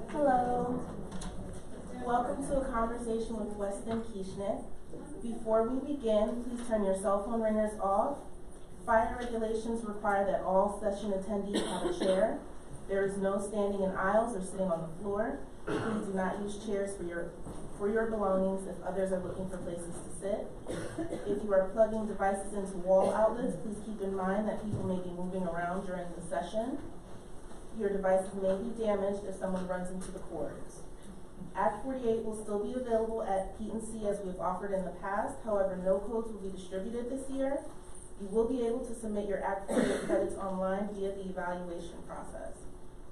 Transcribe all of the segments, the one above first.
Hello. Welcome to a conversation with Weston Kieschnick. Before we begin, please turn your cell phone ringers off. Fire regulations require that all session attendees have a chair. There is no standing in aisles or sitting on the floor. Please do not use chairs for your belongings if others are looking for places to sit. If you are plugging devices into wall outlets, please keep in mind that people may be moving around during the session. Your devices may be damaged if someone runs into the cords. Act 48 will still be available at P&C as we've offered in the past. However, no codes will be distributed this year. You will be able to submit your Act 48 credits online via the evaluation process.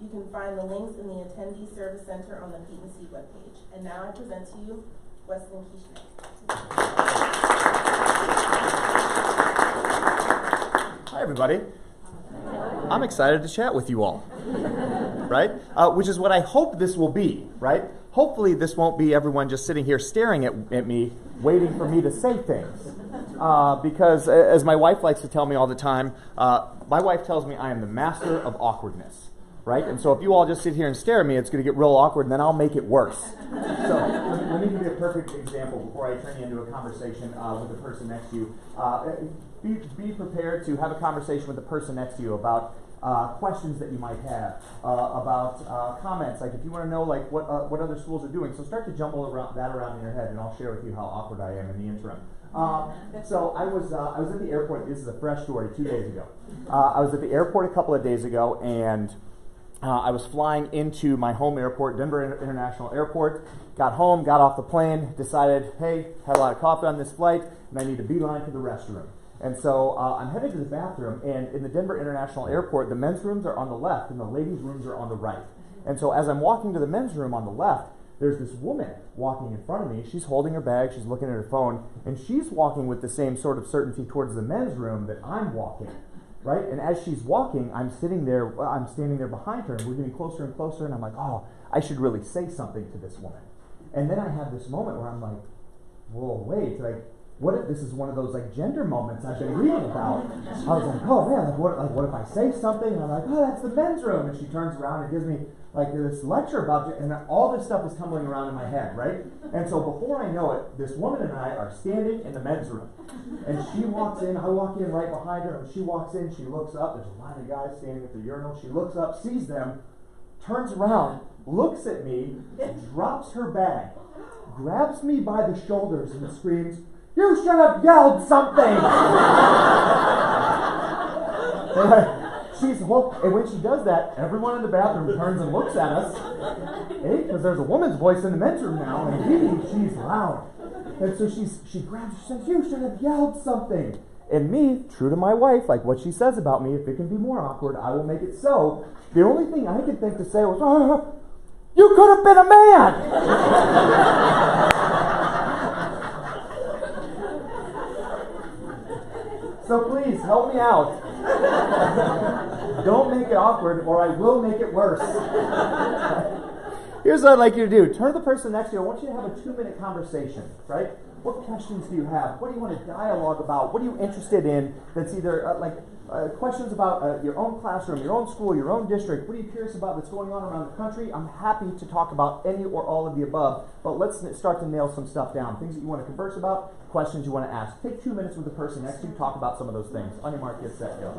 You can find the links in the Attendee Service Center on the P&C webpage. And now I present to you Weston Kieschnick. Hi, everybody. I'm excited to chat with you all, right? Which is what I hope this will be, right? Hopefully this won't be everyone just sitting here staring at me, waiting for me to say things. Because as my wife likes to tell me all the time, my wife tells me I am the master of awkwardness, right? And so if you all just sit here and stare at me, it's going to get real awkward, and then I'll make it worse. So let me give you a perfect example before I turn you into a conversation with the person next to you. Be prepared to have a conversation with the person next to you about questions that you might have, about comments, like if you want to know like what other schools are doing. So start to jumble that around in your head, and I'll share with you how awkward I am in the interim. So I was at the airport. This is a fresh story. 2 days ago, I was at the airport a couple of days ago, and I was flying into my home airport, Denver International Airport. Got home, got off the plane, decided, hey, had a lot of coffee on this flight, and I need a beeline to the restroom. And so I'm headed to the bathroom, and in the Denver International Airport, the men's rooms are on the left, and the ladies' rooms are on the right. And so as I'm walking to the men's room on the left, there's this woman walking in front of me. She's holding her bag, she's looking at her phone, and she's walking with the same sort of certainty towards the men's room that I'm walking, right? And as she's walking, I'm standing there behind her, and we're getting closer and closer, and I'm like, oh, I should really say something to this woman. And then I have this moment where I'm like, whoa, wait, like, what if this is one of those like gender moments I've been reading about? I was like, oh man, what if I say something? And I'm like, oh, that's the men's room. And she turns around and gives me like this lecture about it, and all this stuff is tumbling around in my head, right? And so before I know it, this woman and I are standing in the men's room. And she walks in, I walk in right behind her, and she walks in, she looks up, there's a line of guys standing at the urinal, she looks up, sees them, turns around, looks at me, drops her bag, grabs me by the shoulders and screams, "You should have yelled something!" And when she does that, everyone in the bathroom turns and looks at us. Because there's a woman's voice in the men's room now, and she's loud. And so she grabs, she says, "You should have yelled something." And me, true to my wife, like what she says about me, if it can be more awkward, I will make it so. The only thing I could think to say was, "You could have been a man!" So please, help me out. Don't make it awkward, or I will make it worse. Here's what I'd like you to do. Turn to the person next to you. I want you to have a 2-minute conversation, right? What questions do you have? What do you want to dialogue about? What are you interested in that's either questions about your own classroom, your own school, your own district? What are you curious about that's going on around the country? I'm happy to talk about any or all of the above, but let's start to nail some stuff down. Things that you want to converse about, questions you want to ask. Take 2 minutes with the person next to you, talk about some of those things. On your mark, get set, go.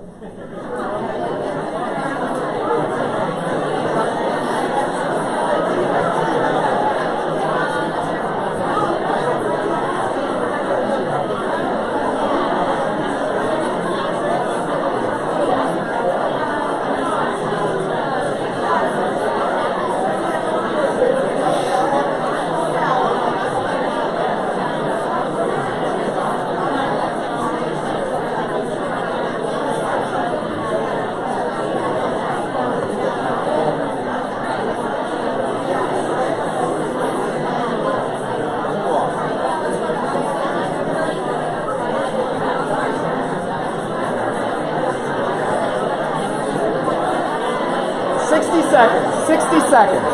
60 seconds.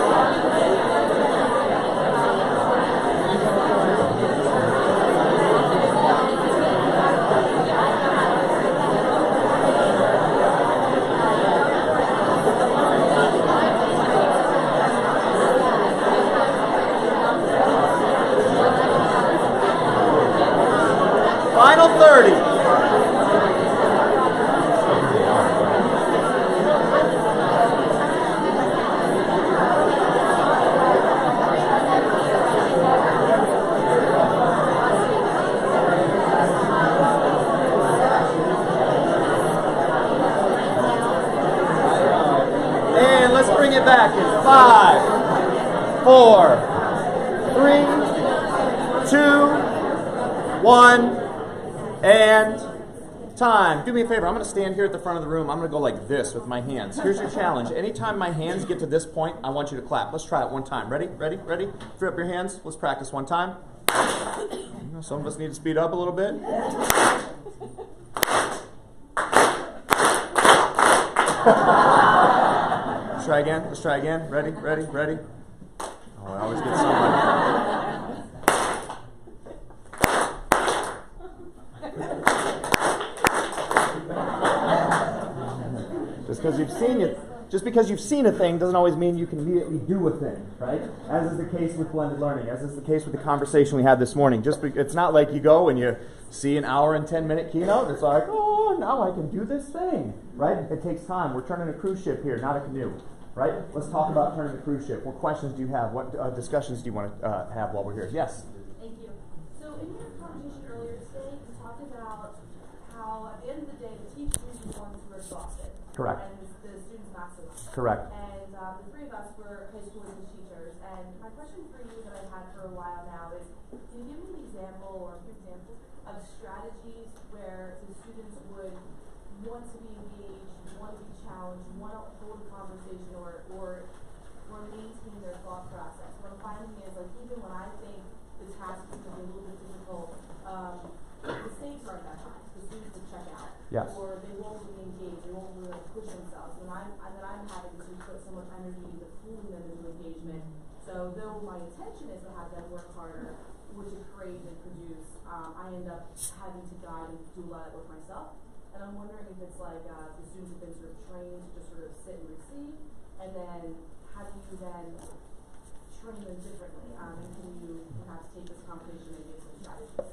4, 3, 2, 1, and time. Do me a favor. I'm going to stand here at the front of the room. I'm going to go like this with my hands. Here's your challenge. Anytime my hands get to this point, I want you to clap. Let's try it one time. Ready? Ready? Ready? Throw up your hands. Let's practice one time. Some of us need to speed up a little bit. Let's try again. Let's try again. Ready? Ready? Ready? Oh, I always get somebody. Just because you've seen a thing doesn't always mean you can immediately do a thing, right? As is the case with blended learning, as is the case with the conversation we had this morning. It's not like you go and you see an hour and 10-minute keynote. It's like, oh, now I can do this thing, right? It takes time. We're turning a cruise ship here, not a canoe, right? Let's talk about turning the cruise ship. What questions do you have? What discussions do you want to have while we're here? Yes? Thank you. So in your conversation earlier today, you talked about how at the end of the day, the teachers are the ones who are exhausted. Correct. And the students not so much. Correct. And the three of us were high school English teachers. And my question for you that I've had for a while now is, can you give me an example or a few examples of strategies where the students would want to be engaged, want to be challenged, want to hold a conversation or maintain their thought process? What I'm finding is, like, even when I think the task is going to be a little bit difficult, the stakes aren't that high. The students will check out. Yes. Or they won't really engage, they won't really push themselves. And I'm having to put so much energy into pulling them into engagement. So though my intention is to have them work harder, which is create and produce, I end up having to guide and do a lot of work myself. And I'm wondering if it's like the students have been sort of trained to just sort of sit and receive, and then how do you then train them differently? And can you perhaps take this conversation and give some strategies?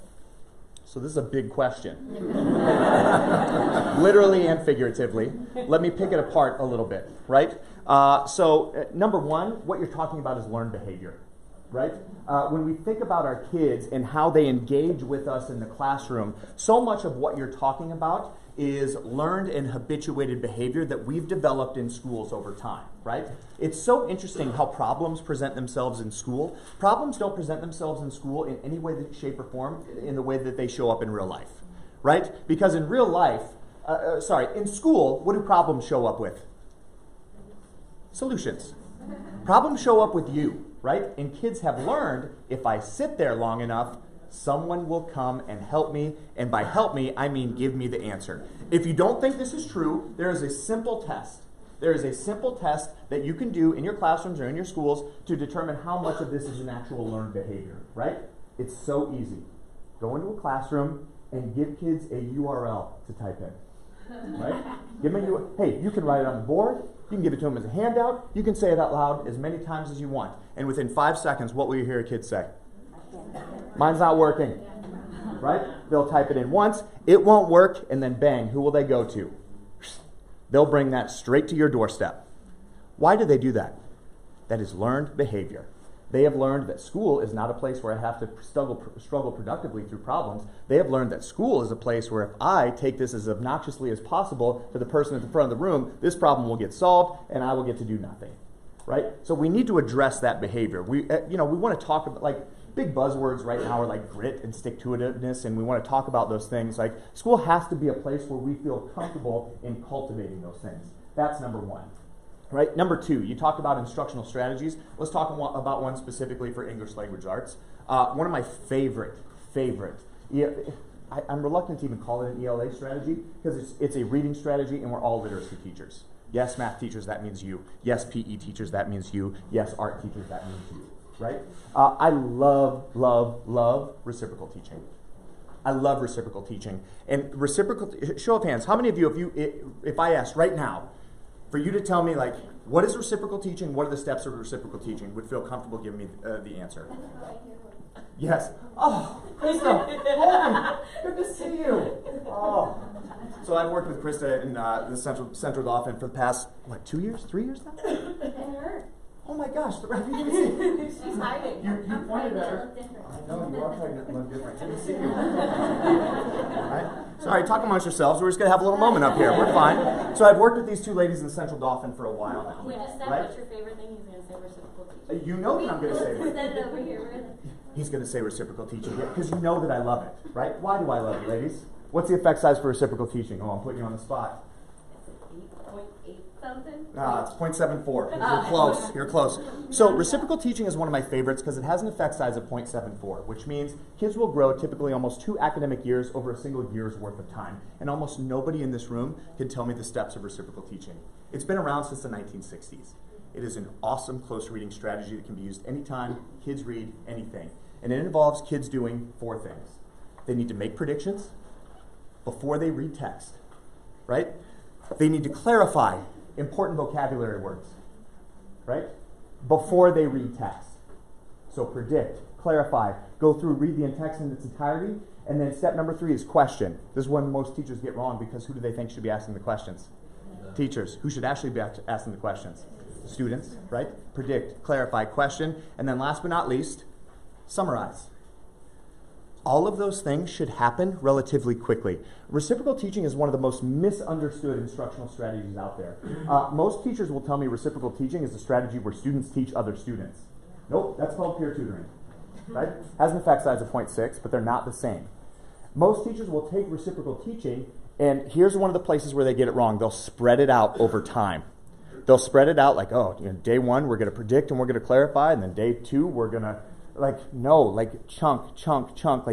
So this is a big question. Literally and figuratively. Let me pick it apart a little bit, right? Number one, what you're talking about is learned behavior, right? When we think about our kids and how they engage with us in the classroom, so much of what you're talking about is learned and habituated behavior that we've developed in schools over time, right? It's so interesting how problems present themselves in school. Problems don't present themselves in school in any way, shape, or form in the way that they show up in real life, right? Because in real life, in school, what do problems show up with? Solutions. Problems show up with you, right? And kids have learned, if I sit there long enough, someone will come and help me, and by help me, I mean give me the answer. If you don't think this is true, there is a simple test. There is a simple test that you can do in your classrooms or in your schools to determine how much of this is an actual learned behavior, right? It's so easy. Go into a classroom and give kids a URL to type in, right? Give them a URL. Hey, you can write it on the board. You can give it to them as a handout. You can say it out loud as many times as you want. And within 5 seconds, what will you hear a kid say? Mine's not working, right? They'll type it in once, it won't work, and then bang, who will they go to? They'll bring that straight to your doorstep. Why do they do that? That is learned behavior. They have learned that school is not a place where I have to struggle productively through problems. They have learned that school is a place where if I take this as obnoxiously as possible to the person at the front of the room, this problem will get solved and I will get to do nothing, right? So we need to address that behavior. We want to talk about, like, big buzzwords right now are like grit and stick-to-itiveness, and we want to talk about those things. Like, school has to be a place where we feel comfortable in cultivating those things. That's number one. Right? Number two, you talked about instructional strategies. Let's talk about one specifically for English language arts. One of my favorite, I'm reluctant to even call it an ELA strategy because it's a reading strategy and we're all literacy teachers. Yes, math teachers, that means you. Yes, PE teachers, that means you. Yes, art teachers, that means you. Right? I love reciprocal teaching. I love reciprocal teaching. And reciprocal, show of hands, how many of you, if I asked right now, for you to tell me, like, what is reciprocal teaching, what are the steps of reciprocal teaching, would feel comfortable giving me the answer? Yes. Oh, Krista, good to see you. Oh. So I've worked with Krista in the Central Dolphin for the past, 3 years now? Oh my gosh, have you even seen? She's hiding. You pointed at her. I know, you are pregnant and look different. Good to see you. Right? Sorry, talk amongst yourselves. We're just going to have a little moment up here. We're fine. So I've worked with these two ladies in Central Dauphin for a while now. We just said right? what's your favorite thing. He's going to say reciprocal teaching. You know that I'm going to say He said it over here. He's going to say reciprocal teaching because you know that I love it, right? Why do I love it, ladies? What's the effect size for reciprocal teaching? Oh, I'm putting you on the spot. 8.8 something? It's 0.74. You're close. You're close. So reciprocal teaching is one of my favorites because it has an effect size of 0.74, which means kids will grow typically almost 2 academic years over a single year's worth of time. And almost nobody in this room can tell me the steps of reciprocal teaching. It's been around since the 1960s. It is an awesome close reading strategy that can be used anytime kids read anything. And it involves kids doing 4 things. They need to make predictions before they read text, right? They need to clarify important vocabulary words, right? Before they read text. So predict, clarify, go through, read the text in its entirety, and then step number 3 is question. This is one most teachers get wrong because who do they think should be asking the questions? Teachers. Who should actually be asking the questions? Students, right? Predict, clarify, question, and then last but not least, summarize. All of those things should happen relatively quickly. Reciprocal teaching is one of the most misunderstood instructional strategies out there. Most teachers will tell me reciprocal teaching is a strategy where students teach other students. Nope, that's called peer tutoring, right? Has an effect size of 0.6, but they're not the same. Most teachers will take reciprocal teaching, and here's one of the places where they get it wrong. They'll spread it out over time. They'll spread it out like, day 1, we're going to predict and we're going to clarify, and then day 2, we're going to, chunk.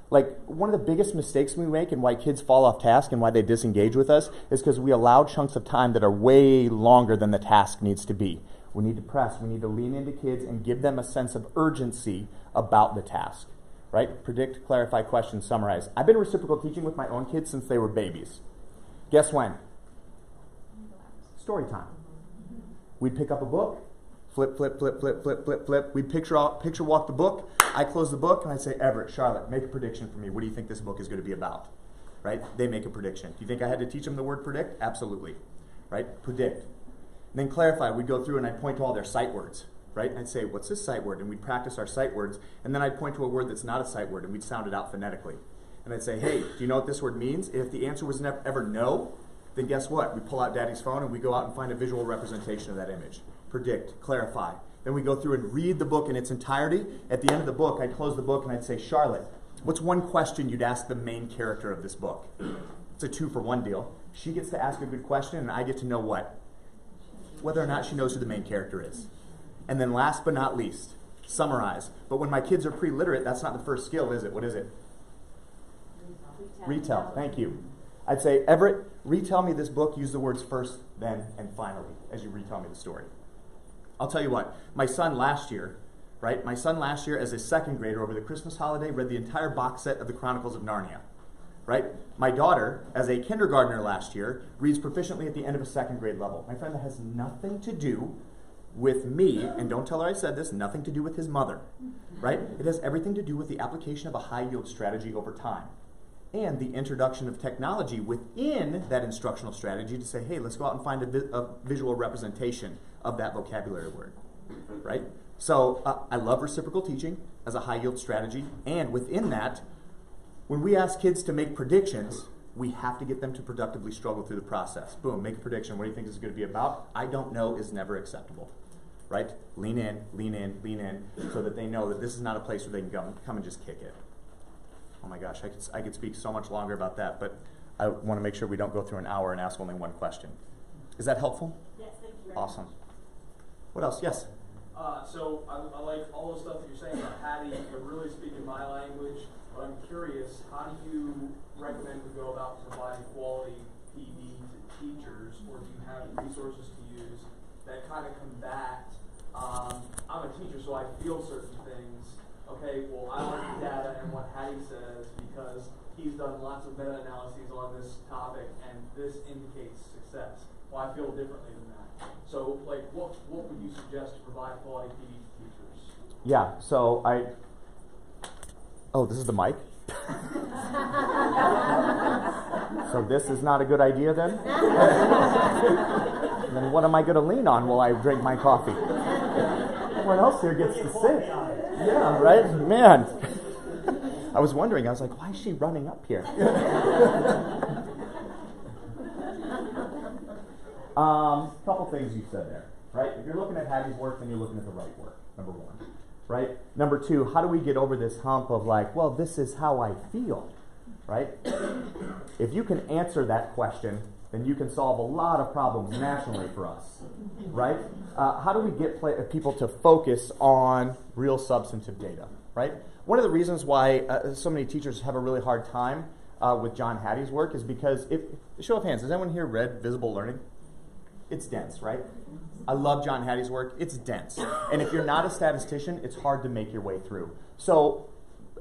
Like one of the biggest mistakes we make and why kids fall off task and why they disengage with us is because we allow chunks of time that are way longer than the task needs to be. We need to press, we need to lean into kids and give them a sense of urgency about the task, right? Predict, clarify, question, summarize. I've been reciprocal teaching with my own kids since they were babies. Guess when? Story time. We'd pick up a book, flip. We'd picture walk the book. I close the book and I'd say, Everett, Charlotte, make a prediction for me. What do you think this book is going to be about? Right? They make a prediction. Do you think I had to teach them the word predict? Absolutely. Right? Predict. And then clarify. We'd go through and I'd point to all their sight words. Right? And I'd say, what's this sight word? And we'd practice our sight words. And then I'd point to a word that's not a sight word and we'd sound it out phonetically. And I'd say, hey, do you know what this word means? If the answer was ever no, then guess what? We pull out Daddy's phone and we go out and find a visual representation of that image. Predict, clarify. Then we go through and read the book in its entirety. At the end of the book, I'd close the book and I'd say, Charlotte, what's one question you'd ask the main character of this book? It's a 2-for-1 deal. She gets to ask a good question and I get to know what? Whether or not she knows who the main character is. And then last but not least, summarize. But when my kids are pre-literate, that's not the first skill, is it? What is it? Retell. Thank you. I'd say, Everett, retell me this book. Use the words first, then, and finally as you retell me the story. I'll tell you what, my son last year as a 2nd grader over the Christmas holiday read the entire box set of the Chronicles of Narnia, right? My daughter, as a kindergartner last year, reads proficiently at the end of a 2nd grade level. My friend, that has nothing to do with me, and don't tell her I said this, nothing to do with his mother, right? It has everything to do with the application of a high-yield strategy over time and the introduction of technology within that instructional strategy to say, hey, let's go out and find a visual representation of that vocabulary word, right? So I love reciprocal teaching as a high-yield strategy, and within that, when we ask kids to make predictions, we have to get them to productively struggle through the process. Boom, make a prediction. What do you think this is going to be about? I don't know is never acceptable, right? Lean in, so that they know that this is not a place where they can come and just kick it. Oh my gosh, I could speak so much longer about that, but I want to make sure we don't go through an hour and ask only one question. Is that helpful? Yes, thank you. Awesome. What else? Yes? So I like all the stuff that you're saying about Hattie. You're really speaking my language, but I'm curious, how do you recommend we go about providing quality PD to teachers, or do you have resources to use that kind of combat, I'm a teacher, so I feel certain things. Okay, well, I like the data and what Hattie says because he's done lots of meta-analyses on this topic, and this indicates success. Well, I feel differently than that. So, what would you suggest to provide quality PD to teachers? Yeah, so this is the mic? So this is not a good idea then? Then what am I going to lean on while I drink my coffee? Everyone else here gets to sit. Yeah, right? Man. I was wondering, I was like, why is she running up here? Couple things you said there, right? If you're looking at Hattie's work, then you're looking at the right work, number one, right? Number two, how do we get over this hump of like, well, this is how I feel, right? If you can answer that question, then you can solve a lot of problems nationally for us, right? How do we get people to focus on real substantive data, right? One of the reasons why so many teachers have a really hard time with John Hattie's work is because, show of hands, has anyone here read Visible Learning? It's dense, right? I love John Hattie's work. It's dense. And if you're not a statistician, it's hard to make your way through. So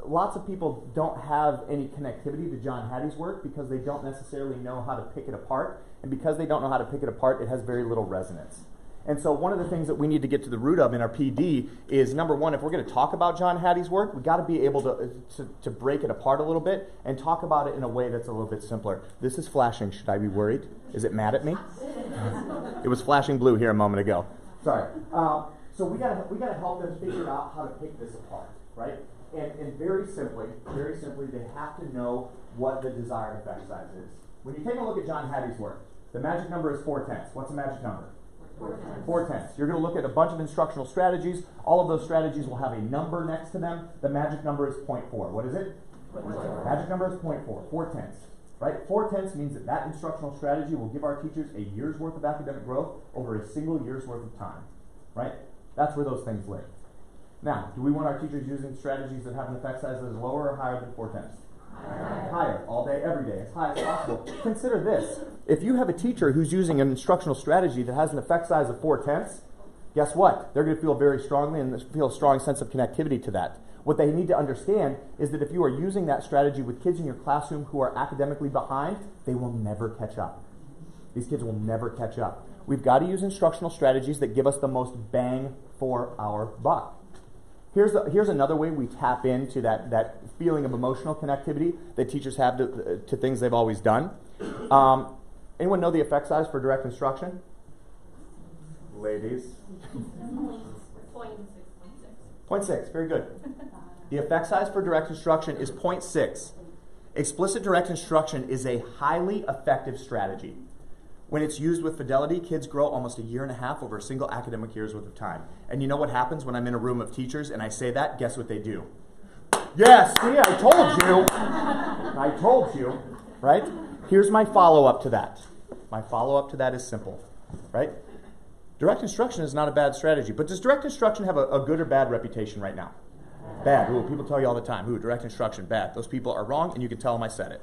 lots of people don't have any connectivity to John Hattie's work because they don't necessarily know how to pick it apart. And because they don't know how to pick it apart, it has very little resonance. And so one of the things that we need to get to the root of in our PD is, number one, if we're going to talk about John Hattie's work, we've got to be able to break it apart a little bit and talk about it in a way that's a little bit simpler. This is flashing. Should I be worried? Is it mad at me? It was flashing blue here a moment ago. Sorry. So we got to help them figure out how to pick this apart, right? And very simply, they have to know what the desired effect size is. When you take a look at John Hattie's work, the magic number is 4/10. What's the magic number? 4/10. You're going to look at a bunch of instructional strategies. All of those strategies will have a number next to them. The magic number is 0.4. What is it? 0.4. Magic number is 0.4. 4/10. Right? 4/10 means that instructional strategy will give our teachers a year's worth of academic growth over a single year's worth of time. Right? That's where those things live. Now, do we want our teachers using strategies that have an effect size that is lower or higher than 4/10? Higher, all day, every day, as high as possible. Consider this. If you have a teacher who's using an instructional strategy that has an effect size of 4/10, guess what? They're going to feel very strongly and feel a strong sense of connectivity to that. What they need to understand is that if you are using that strategy with kids in your classroom who are academically behind, they will never catch up. These kids will never catch up. We've got to use instructional strategies that give us the most bang for our buck. Here's another way we tap into that feeling of emotional connectivity that teachers have to things they've always done. Anyone know the effect size for direct instruction? Ladies? 0.6. Very good. The effect size for direct instruction is 0.6. Explicit direct instruction is a highly effective strategy. When it's used with fidelity, kids grow almost a year and a half over a single academic year's worth of time. And you know what happens when I'm in a room of teachers and I say that? Guess what they do? Yes, see, I told you. I told you, right? Here's my follow-up to that. My follow-up to that is simple, right? Direct instruction is not a bad strategy, but does direct instruction have a good or bad reputation right now? Bad. Ooh, people tell you all the time, direct instruction, bad. Those people are wrong, and you can tell them I said it,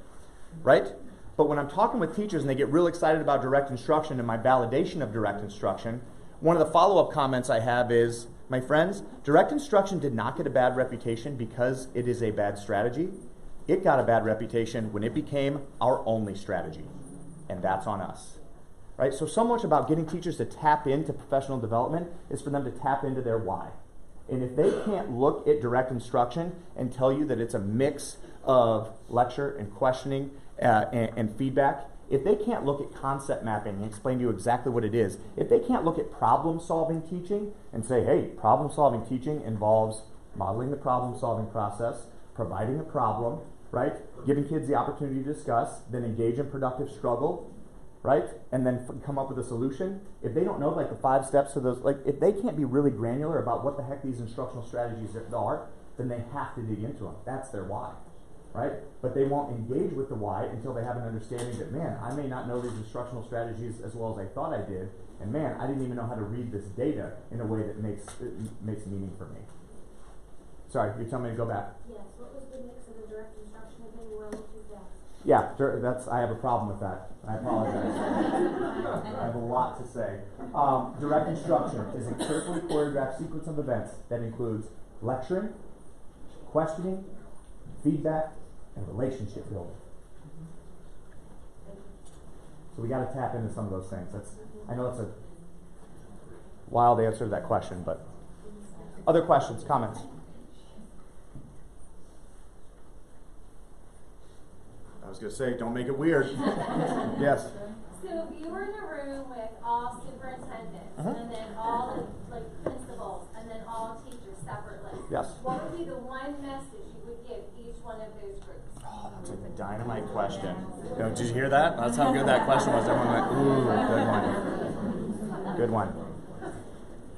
right? But when I'm talking with teachers and they get real excited about direct instruction and my validation of direct instruction, one of the follow-up comments I have is, my friends, direct instruction did not get a bad reputation because it is a bad strategy. It got a bad reputation when it became our only strategy. And that's on us. Right? So much about getting teachers to tap into professional development is for them to tap into their why. And if they can't look at direct instruction and tell you that it's a mix of lecture and questioning and feedback, if they can't look at concept mapping and explain to you exactly what it is, if they can't look at problem-solving teaching and say, hey, problem-solving teaching involves modeling the problem-solving process, providing a problem, right, giving kids the opportunity to discuss, then engage in productive struggle, right, and then come up with a solution. If they don't know like the 5 steps to those, like if they can't be really granular about what the heck these instructional strategies are, then they have to dig into them. That's their why. Right? But they won't engage with the why until they have an understanding that, man, I may not know these instructional strategies as well as I thought I did, and man, I didn't even know how to read this data in a way that makes meaning for me. Sorry, you're telling me to go back. Yes, what was the mix of the direct instruction again? You were a little too fast. Yeah, I have a problem with that. I apologize. I have a lot to say. Direct instruction is a carefully choreographed sequence of events that includes lecturing, questioning, feedback, and relationship building. So we got to tap into some of those things. I know that's a wild answer to that question, but other questions, comments? I was going to say, don't make it weird. Yes. So if you were in a room with all superintendents, and then all principals, and then all teachers separately, Yes. what would be the one message you would give each one of those groups? Oh, that's a dynamite question. Did you hear that? That's how good that question was. Everyone went, ooh, good one.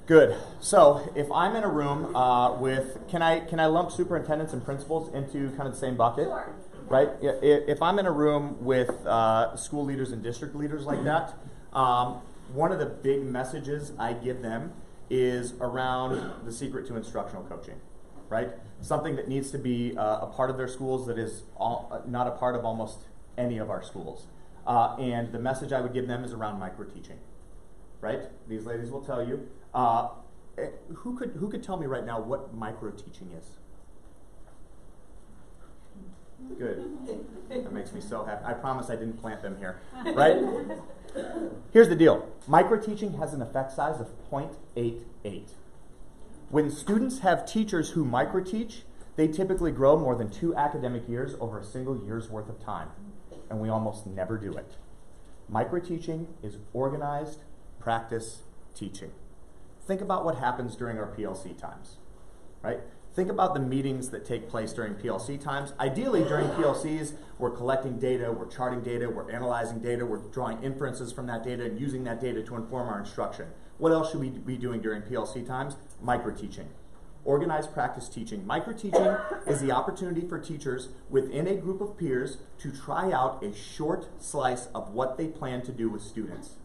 Good. So if I'm in a room can I lump superintendents and principals into kind of the same bucket? Sure. Right? If I'm in a room with school leaders and district leaders like that, one of the big messages I give them is around the secret to instructional coaching, right? Something that needs to be a part of their schools that is not a part of almost any of our schools. And the message I would give them is around micro-teaching, right? These ladies will tell you. Who could tell me right now what micro-teaching is? Good. That makes me so happy. I promise I didn't plant them here, right? Here's the deal. Micro-teaching has an effect size of 0.88. When students have teachers who micro-teach, they typically grow more than 2 academic years over a single year's worth of time, and we almost never do it. Micro-teaching is organized practice teaching. Think about what happens during our PLC times, right? Think about the meetings that take place during PLC times. Ideally, during PLCs, we're collecting data, we're charting data, we're analyzing data, we're drawing inferences from that data and using that data to inform our instruction. What else should we be doing during PLC times? Micro-teaching. Organized practice teaching. Micro-teaching is the opportunity for teachers within a group of peers to try out a short slice of what they plan to do with students.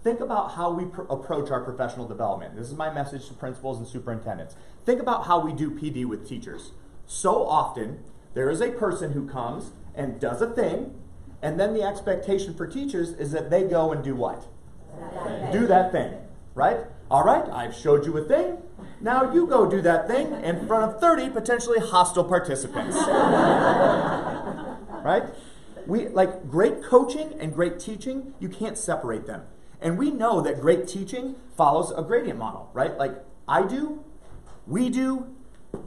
Think about how we approach our professional development. This is my message to principals and superintendents. Think about how we do PD with teachers. So often, there is a person who comes and does a thing, and then the expectation for teachers is that they go and do what? Do that thing, right? All right, I've showed you a thing. Now you go do that thing in front of 30 potentially hostile participants. Right? Great coaching and great teaching, you can't separate them. And we know that great teaching follows a gradient model, right? Like I do, we do,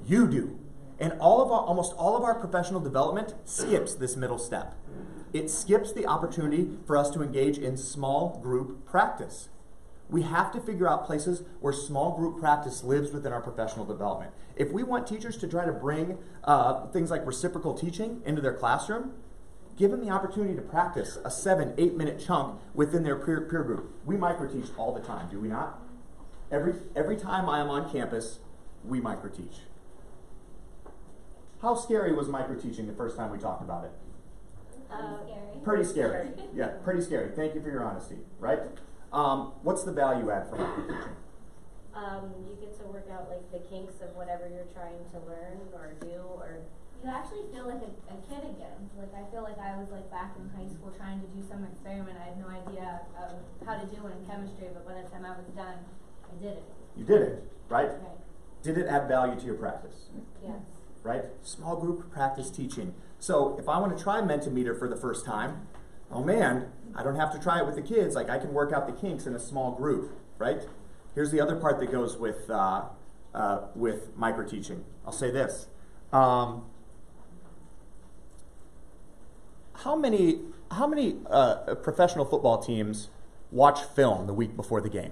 you do. And almost all of our professional development skips this middle step. It skips the opportunity for us to engage in small group practice. We have to figure out places where small group practice lives within our professional development. If we want teachers to try to bring things like reciprocal teaching into their classroom, give them the opportunity to practice a 7-8 minute chunk within their peer group. We micro-teach all the time, do we not? Every time I am on campus, we micro-teach. How scary was micro-teaching the first time we talked about it? Scary. Pretty scary. Yeah, pretty scary. Thank you for your honesty, right? What's the value add for micro-teaching? You get to work out like the kinks of whatever you're trying to learn or do, or You actually feel like a kid again. Like I feel like I was like back in high school trying to do some experiment. I had no idea of how to do it in chemistry, but by the time I was done, I did it. You did it, right? Right. Did it add value to your practice? Yes. Right? Small group practice teaching. So if I want to try Mentimeter for the first time, oh man, I don't have to try it with the kids. Like I can work out the kinks in a small group, right? Here's the other part that goes with micro-teaching. I'll say this. How many professional football teams watch film the week before the game?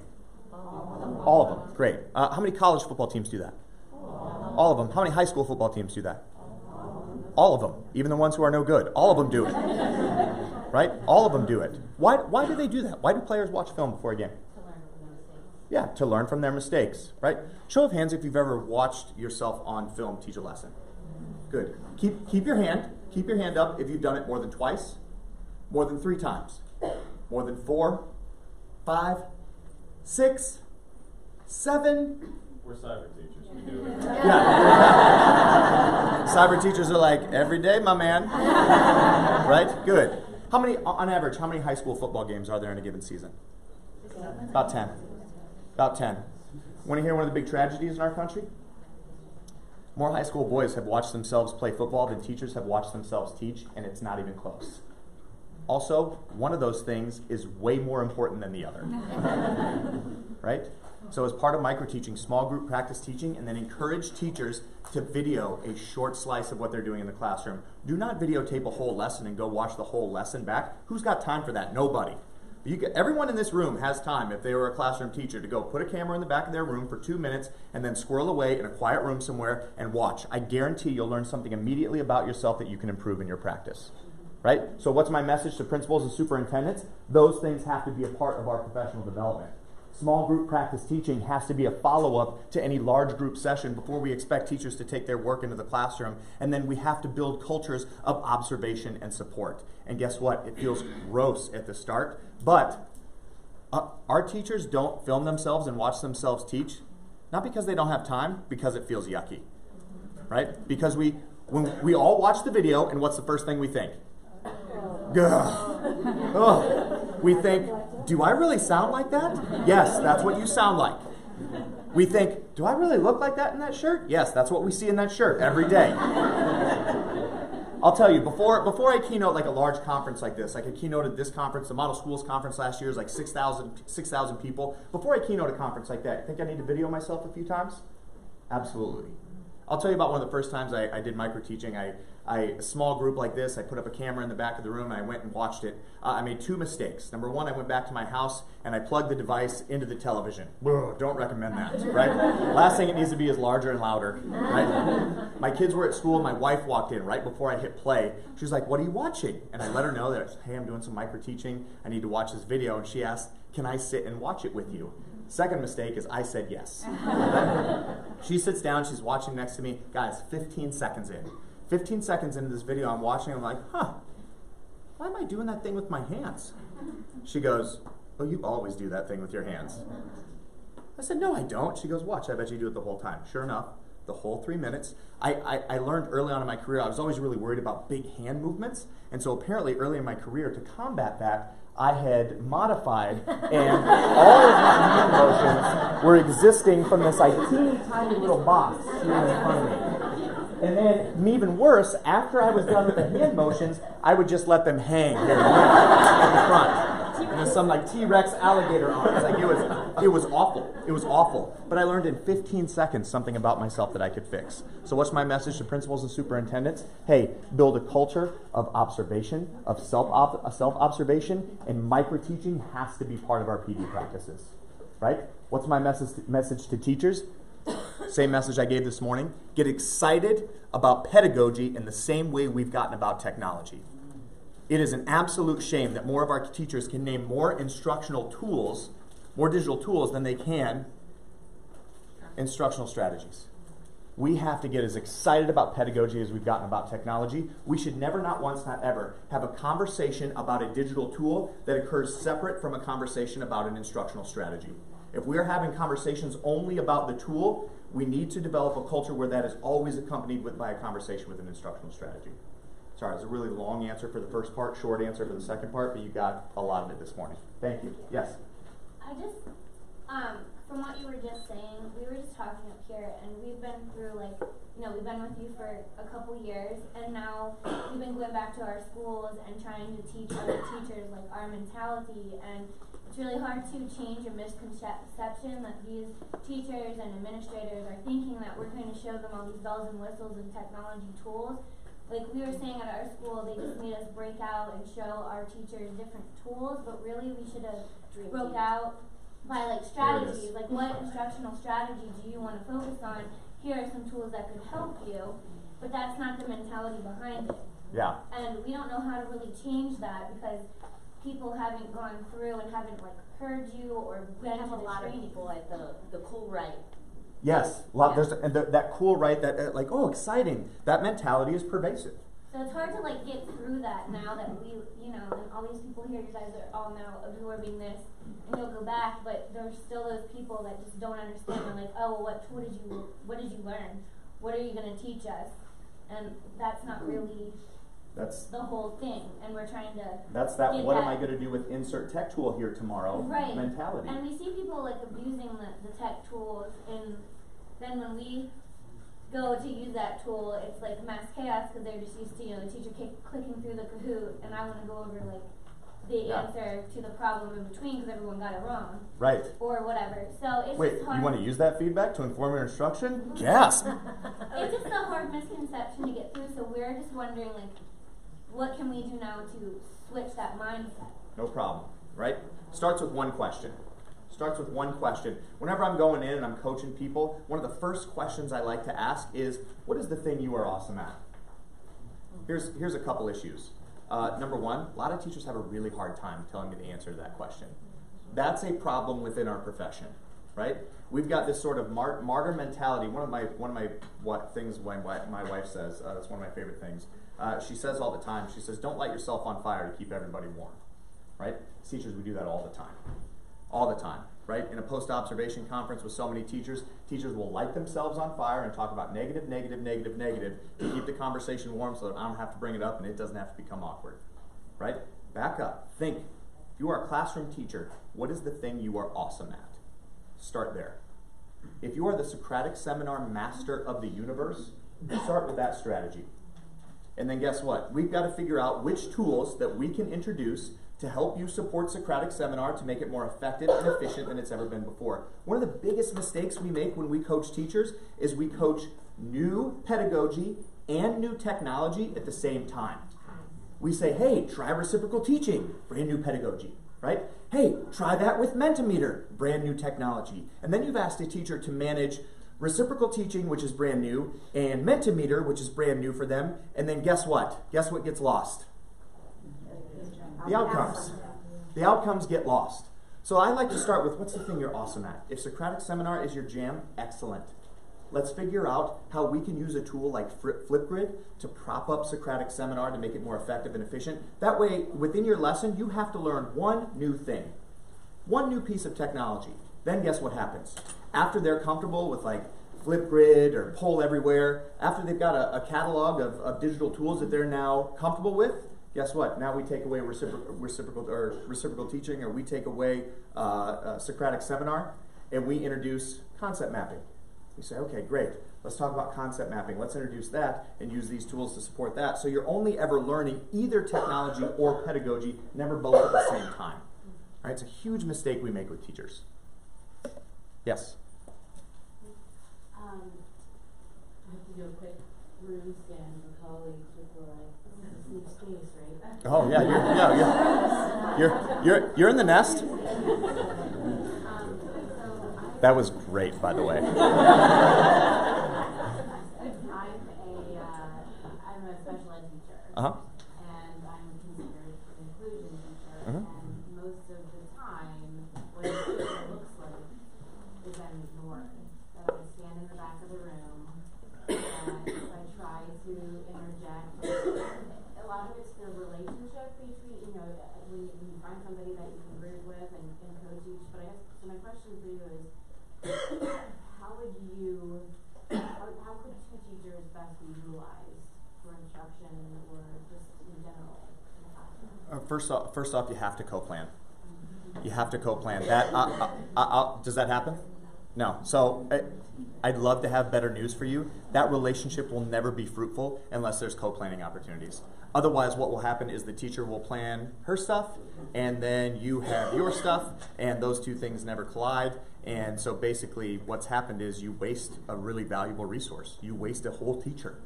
All of them. Great. How many college football teams do that? All of them. How many high school football teams do that? All of them. Even the ones who are no good. All of them do it. Right? All of them do it. Why do they do that? Why do players watch film before a game? Yeah, to learn from their mistakes, right? Show of hands if you've ever watched yourself on film teach a lesson. Good. Keep your hand up if you've done it more than twice, more than 3 times, more than 4, 5, 6, 7. We're cyber teachers. We do it. Yeah. Cyber teachers are like, every day, my man. Right? Good. On average, how many high school football games are there in a given season? About 10. About 10. Want to hear one of the big tragedies in our country? More high school boys have watched themselves play football than teachers have watched themselves teach, and it's not even close. Also, one of those things is way more important than the other. Right? So as part of micro-teaching, small group practice teaching, and then encourage teachers to video a short slice of what they're doing in the classroom. Do not videotape a whole lesson and go watch the whole lesson back. Who's got time for that? Nobody. Everyone in this room has time, if they were a classroom teacher, to go put a camera in the back of their room for 2 minutes and then squirrel away in a quiet room somewhere and watch. I guarantee you'll learn something immediately about yourself that you can improve in your practice. Right? So what's my message to principals and superintendents? Those things have to be a part of our professional development. Small group practice teaching has to be a follow-up to any large group session before we expect teachers to take their work into the classroom. And then we have to build cultures of observation and support. And guess what? It feels gross at the start, but our teachers don't film themselves and watch themselves teach, not because they don't have time, because it feels yucky. Right? Because when we all watch the video, and what's the first thing we think? Oh. We think, do I really sound like that? Yes, that's what you sound like. We think, do I really look like that in that shirt? Yes, that's what we see in that shirt every day. I'll tell you, before I keynote like a large conference like this, like I keynoted this conference, the Model Schools Conference last year is like 6,000 people. Before I keynote a conference like that, I think I need to video myself a few times? Absolutely. I'll tell you about one of the first times I did micro-teaching. A small group like this, I put up a camera in the back of the room and I went and watched it. I made 2 mistakes. Number 1, I went back to my house and I plugged the device into the television. Whoa, don't recommend that, right? Last thing it needs to be is larger and louder, right? My kids were at school, my wife walked in right before I hit play. She was like, what are you watching? And I let her know that, hey, I'm doing some micro-teaching. I need to watch this video. And she asked, can I sit and watch it with you? Second mistake is I said yes. She sits down, she's watching next to me. Guys, 15 seconds in. 15 seconds into this video, I'm watching, I'm like, why am I doing that thing with my hands? She goes, oh, you always do that thing with your hands. I said, no, I don't. She goes, watch, I bet you do it the whole time. Sure enough, the whole 3 minutes. I learned early on in my career, I was always really worried about big hand movements, and so apparently early in my career, to combat that, I had modified, and all of my hand motions were existing from this teeny tiny little box here in front of me. And then, even worse, after I was done with the hand motions, I would just let them hang here in the front. And there's some like T-Rex alligator arms. Like it was awful. It was awful. But I learned in 15 seconds something about myself that I could fix. So what's my message to principals and superintendents? Hey, build a culture of observation, of self-observation, and micro-teaching has to be part of our PD practices. Right? What's my message to teachers? Same message I gave this morning. Get excited about pedagogy in the same way we've gotten about technology. It is an absolute shame that more of our teachers can name more instructional tools, more digital tools, than they can instructional strategies. We have to get as excited about pedagogy as we've gotten about technology. We should never, not once, not ever, have a conversation about a digital tool that occurs separate from a conversation about an instructional strategy. If we're having conversations only about the tool, we need to develop a culture where that is always accompanied by a conversation with an instructional strategy. Sorry, it was a really long answer for the first part, short answer for the second part, but you got a lot of it this morning. Thank you. Yes? I just, from what you were just saying, we were just talking up here, and we've been through, we've been with you for a couple years, and now we've been going back to our schools and trying to teach other teachers, our mentality, and it's really hard to change a misconception that these teachers and administrators are thinking that we're going to show them all these bells and whistles and technology tools. Like we were saying at our school, they just made us break out and show our teachers different tools, but really we should have broke out by strategies. Like what instructional strategy do you want to focus on? Here are some tools that could help you, but that's not the mentality behind it. Yeah. And we don't know how to really change that because people haven't gone through and haven't heard you or been to the a lot training. of people at the cool right. Yes, there's that cool right, that exciting. That mentality is pervasive. So it's hard to get through that now that we, and all these people here, you guys are all now absorbing this, and you'll go back, but there's still those people that just don't understand. They're like, oh, well, what did you learn? What are you going to teach us? And that's not really. That's the whole thing, and we're trying to. That's that. What am I going to do with insert tech tool here tomorrow? Right. Mentality. And we see people abusing the tech tools, and then when we go to use that tool, it's mass chaos because they're just used to the teacher clicking through the Kahoot, and I want to go over the answer to the problem in between because everyone got it wrong. Right. Or whatever. So it's Wait, just hard. You want to use that feedback to inform your instruction? Gasp. It's just a hard misconception to get through. So we're just wondering what can we do now to switch that mindset? No problem, right? Starts with one question. Starts with one question. Whenever I'm going in and I'm coaching people, one of the first questions I like to ask is, what is the thing you are awesome at? Here's a couple issues. Number one, a lot of teachers have a really hard time telling me the answer to that question. That's a problem within our profession, right? We've got this sort of martyr mentality. One of my things my wife says, that's one of my favorite things. She says all the time, she says, don't light yourself on fire to keep everybody warm, right? Teachers, we do that all the time. All the time, right? In a post-observation conference with so many teachers will light themselves on fire and talk about negative to keep the conversation warm so that I don't have to bring it up and it doesn't have to become awkward, right? Back up. Think. If you are a classroom teacher, what is the thing you are awesome at? Start there. If you are the Socratic seminar master of the universe, start with that strategy. And then guess what? We've got to figure out which tools that we can introduce to help you support Socratic seminar to make it more effective and efficient than it's ever been before. One of the biggest mistakes we make when we coach teachers is we coach new pedagogy and new technology at the same time. We say, hey, try reciprocal teaching, brand new pedagogy, right? Hey, try that with Mentimeter, brand new technology. And then you've asked a teacher to manage reciprocal teaching, which is brand new, and Mentimeter, which is brand new for them, and then guess what? Guess what gets lost? The outcomes. The outcomes get lost. So I like to start with, what's the thing you're awesome at? If Socratic seminar is your jam, excellent. Let's figure out how we can use a tool like Flipgrid to prop up Socratic seminar to make it more effective and efficient. That way, within your lesson, you have to learn one new thing. One new piece of technology. Then guess what happens? After they're comfortable with like Flipgrid or Poll Everywhere, after they've got a catalog of digital tools that they're now comfortable with, guess what? Now we take away reciprocal teaching, or we take away Socratic seminar, and we introduce concept mapping. We say, okay, great. Let's talk about concept mapping. Let's introduce that and use these tools to support that. So you're only ever learning either technology or pedagogy, never both at the same time. All right, it's a huge mistake we make with teachers. Yes? I have to do a quick room scan for colleagues before I sneak space, right? Oh yeah, you're in the nest. That was great, by the way. I'm a special ed teacher, and I'm considered an inclusion teacher. And most of the time, what it looks like is I'm ignored. That I stand in the back of the room, and I try to interject. A lot of it's the relationship between, when you find somebody that you can groove with and co-teach. But I guess so my question for you is, how could two teachers best be utilized for instruction or just in general? First off, you have to co-plan. You have to co-plan. That does that happen? No. So I'd love to have better news for you. That relationship will never be fruitful unless there's co-planning opportunities. Otherwise, what will happen is the teacher will plan her stuff, and then you have your stuff, and those two things never collide. And so basically what's happened is you waste a really valuable resource. You waste a whole teacher.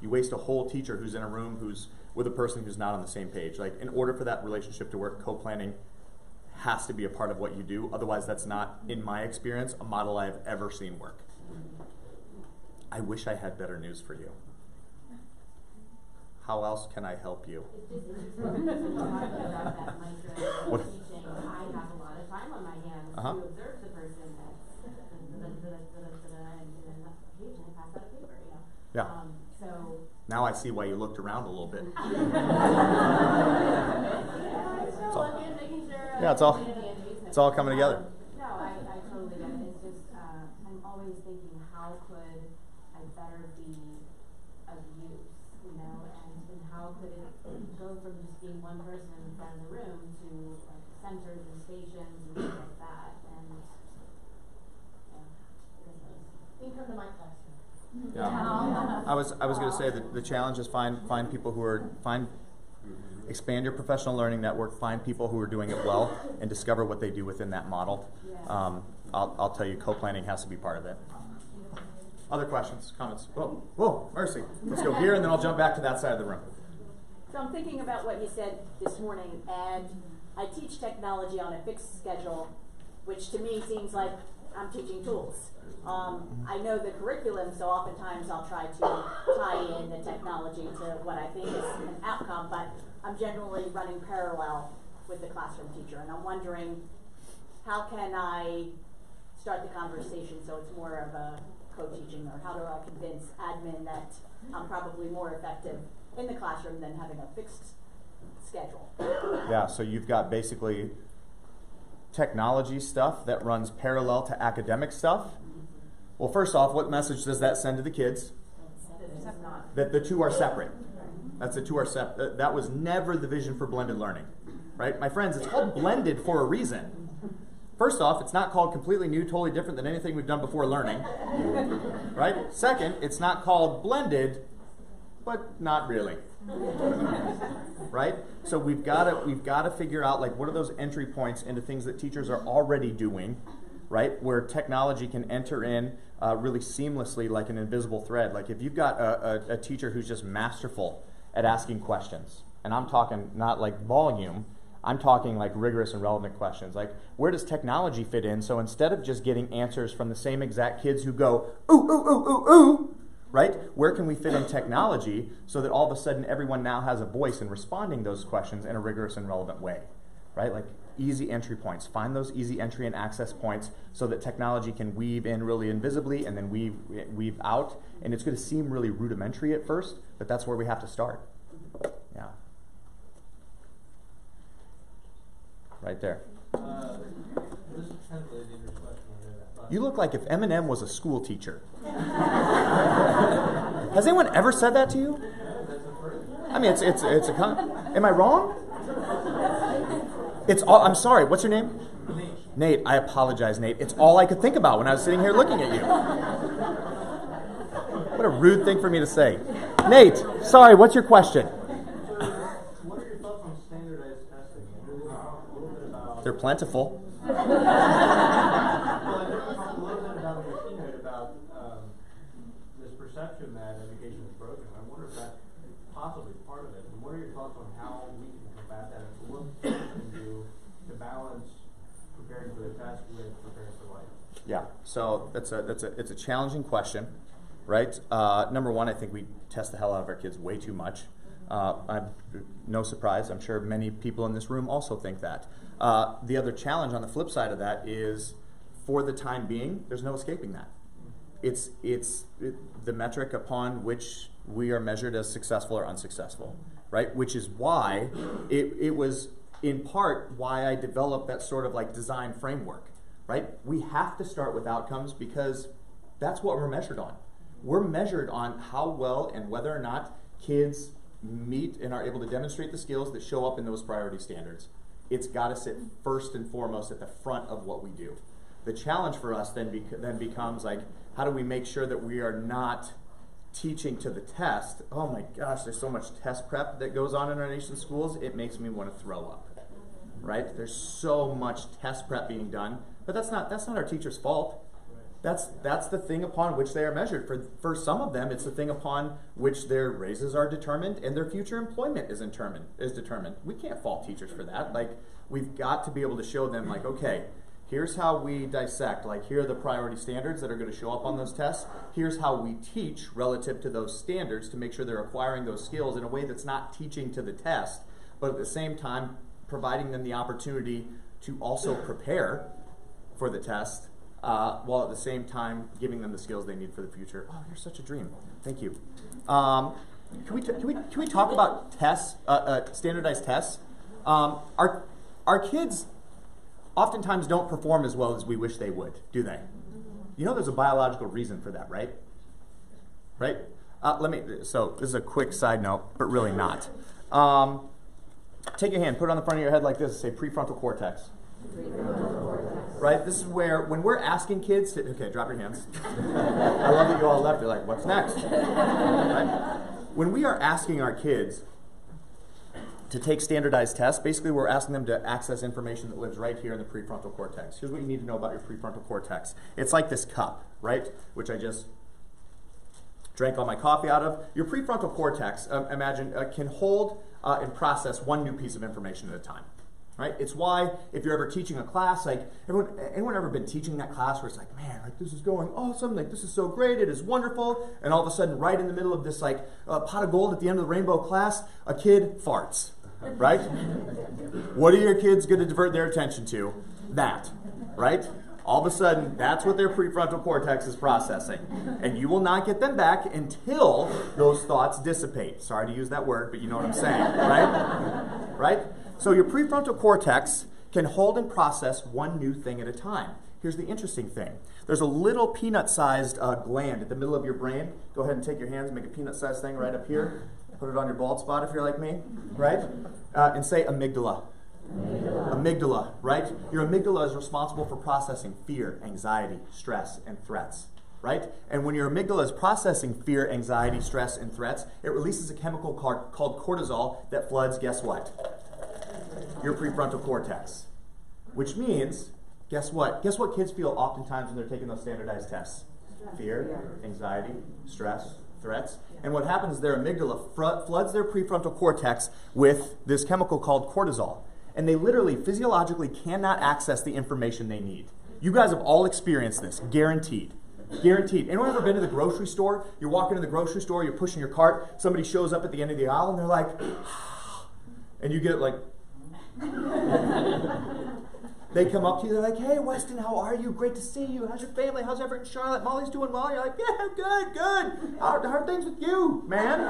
You waste a whole teacher who's in a room who's with a person who's not on the same page. Like, in order for that relationship to work, co-planning has to be a part of what you do. Otherwise, that's not, in my experience, a model I've ever seen work. I wish I had better news for you. How else can I help you? What? I have a lot of time on my hands to observe the person that's and then occasionally pass out a paper, Yeah. So now I see why you looked around a little bit. It's all coming together. No, I totally get it. It's just I'm always thinking, how could I better be of use, and how could it go from just being one person in front of the room to like centers and stations and things like that. And You come to my classroom. Yeah. I was going to say that the challenge is find people who are expand your professional learning network, find people who are doing it well, and discover what they do within that model. I'll tell you, co-planning has to be part of it. Other questions, comments? Whoa, mercy. Let's go here, and then I'll jump back to that side of the room. So I'm thinking about what you said this morning, and I teach technology on a fixed schedule, which to me seems like I'm teaching tools. I know the curriculum, so oftentimes I'll try to tie in the technology to what I think is an outcome, but I'm generally running parallel with the classroom teacher, and I'm wondering, how can I start the conversation so it's more of a co-teaching, or how do I convince admin that I'm probably more effective in the classroom than having a fixed schedule? Yeah, so you've got basically technology stuff that runs parallel to academic stuff. Well, first off, what message does that send to the kids? That the two are separate. That's the two are separate. That was never the vision for blended learning, right? My friends, it's called blended for a reason. First off, it's not called completely new, totally different than anything we've done before learning, right? Second, it's not called blended, but not really, right? So we've got to figure out, like, what are those entry points into things that teachers are already doing, right? Where technology can enter in really seamlessly, like an invisible thread. Like if you've got a teacher who's just masterful at asking questions, and I'm talking not like volume, I'm talking like rigorous and relevant questions. Like, where does technology fit in? So instead of just getting answers from the same exact kids who go, ooh, ooh, ooh, ooh, ooh, right? Where can we fit in technology so that all of a sudden everyone now has a voice in responding those questions in a rigorous and relevant way, right? Like easy entry points. Find those easy entry and access points so that technology can weave in really invisibly and then weave out. And it's going to seem really rudimentary at first, but that's where we have to start. Yeah. Right there. This is kind of a dangerous question. You look like if Eminem was a school teacher. Has anyone ever said that to you? I mean, it's am I wrong? It's all. I'm sorry. What's your name? Nate. I apologize, Nate. It's all I could think about when I was sitting here looking at you. What a rude thing for me to say. Nate, sorry. What's your question? What are your thoughts on standardized testing? A little bit about. They're plentiful. Well, I did talk a little bit about your keynote about this perception that education is broken. I wonder if that's possibly part of it. And what are your thoughts on how we can combat that, and what we can do to balance preparing for the test with preparing for life? Yeah, so it's a challenging question, right? Number one, I think we test the hell out of our kids way too much. No surprise, I'm sure many people in this room also think that. The other challenge on the flip side of that is, for the time being, there's no escaping that. It's the metric upon which we are measured as successful or unsuccessful, right? Which is why it was in part why I developed that sort of like design framework, right? We have to start with outcomes because that's what we're measured on. We're measured on how well and whether or not kids meet and are able to demonstrate the skills that show up in those priority standards. It's got to sit first and foremost at the front of what we do. The challenge for us then becomes like, how do we make sure that we are not teaching to the test? Oh my gosh, there's so much test prep that goes on in our nation's schools, it makes me want to throw up, right? There's so much test prep being done, but that's not our teacher's fault. That's the thing upon which they are measured. For some of them, it's the thing upon which their raises are determined and their future employment is determined. We can't fault teachers for that. Like, we've got to be able to show them, like, okay, here's how we dissect. Like, here are the priority standards that are going to show up on those tests. Here's how we teach relative to those standards to make sure they're acquiring those skills in a way that's not teaching to the test, but at the same time providing them the opportunity to also prepare for the test, while at the same time giving them the skills they need for the future. Oh, you're such a dream. Thank you. Can we talk about tests, standardized tests? Our kids oftentimes don't perform as well as we wish they would, do they? You know, there's a biological reason for that, right? Right? So this is a quick side note, but really not. Take your hand, put it on the front of your head like this, say prefrontal cortex. Right? This is where, when we're asking kids to, okay, drop your hands. I love that you all left. You're like, what's next? Right? When we are asking our kids to take standardized tests, basically we're asking them to access information that lives right here in the prefrontal cortex. Here's what you need to know about your prefrontal cortex. It's like this cup, right? Which I just drank all my coffee out of. Your prefrontal cortex, imagine, can hold and process one new piece of information at a time. right? It's why if you're ever teaching a class, like anyone ever been teaching that class where it's like, man, like this is going awesome, like this is so great, it is wonderful, and all of a sudden, right in the middle of this like pot of gold at the end of the rainbow class, a kid farts, right? What are your kids going to divert their attention to? That, right? All of a sudden, that's what their prefrontal cortex is processing. And you will not get them back until those thoughts dissipate. Sorry to use that word, but you know what I'm saying, right? Right? So your prefrontal cortex can hold and process one new thing at a time. Here's the interesting thing. There's a little peanut-sized gland at the middle of your brain. Go ahead and take your hands and make a peanut-sized thing right up here. Put it on your bald spot if you're like me, right? And say amygdala. Amygdala, right? Your amygdala is responsible for processing fear, anxiety, stress, and threats, right? And when your amygdala is processing fear, anxiety, stress, and threats, it releases a chemical called cortisol that floods, guess what? Your prefrontal cortex. Which means, guess what? Guess what kids feel oftentimes when they're taking those standardized tests? Fear, anxiety, stress, threats. And what happens is their amygdala floods their prefrontal cortex with this chemical called cortisol. And they literally, physiologically cannot access the information they need. You guys have all experienced this, guaranteed. Guaranteed. Anyone ever been to the grocery store? You're walking to the grocery store, you're pushing your cart, somebody shows up at the end of the aisle and they're like, and you get like, they come up to you, they're like, hey, Weston, how are you? Great to see you. How's your family? How's everything in Charlotte? Molly's doing well? You're like, yeah, good. How are things with you, man? You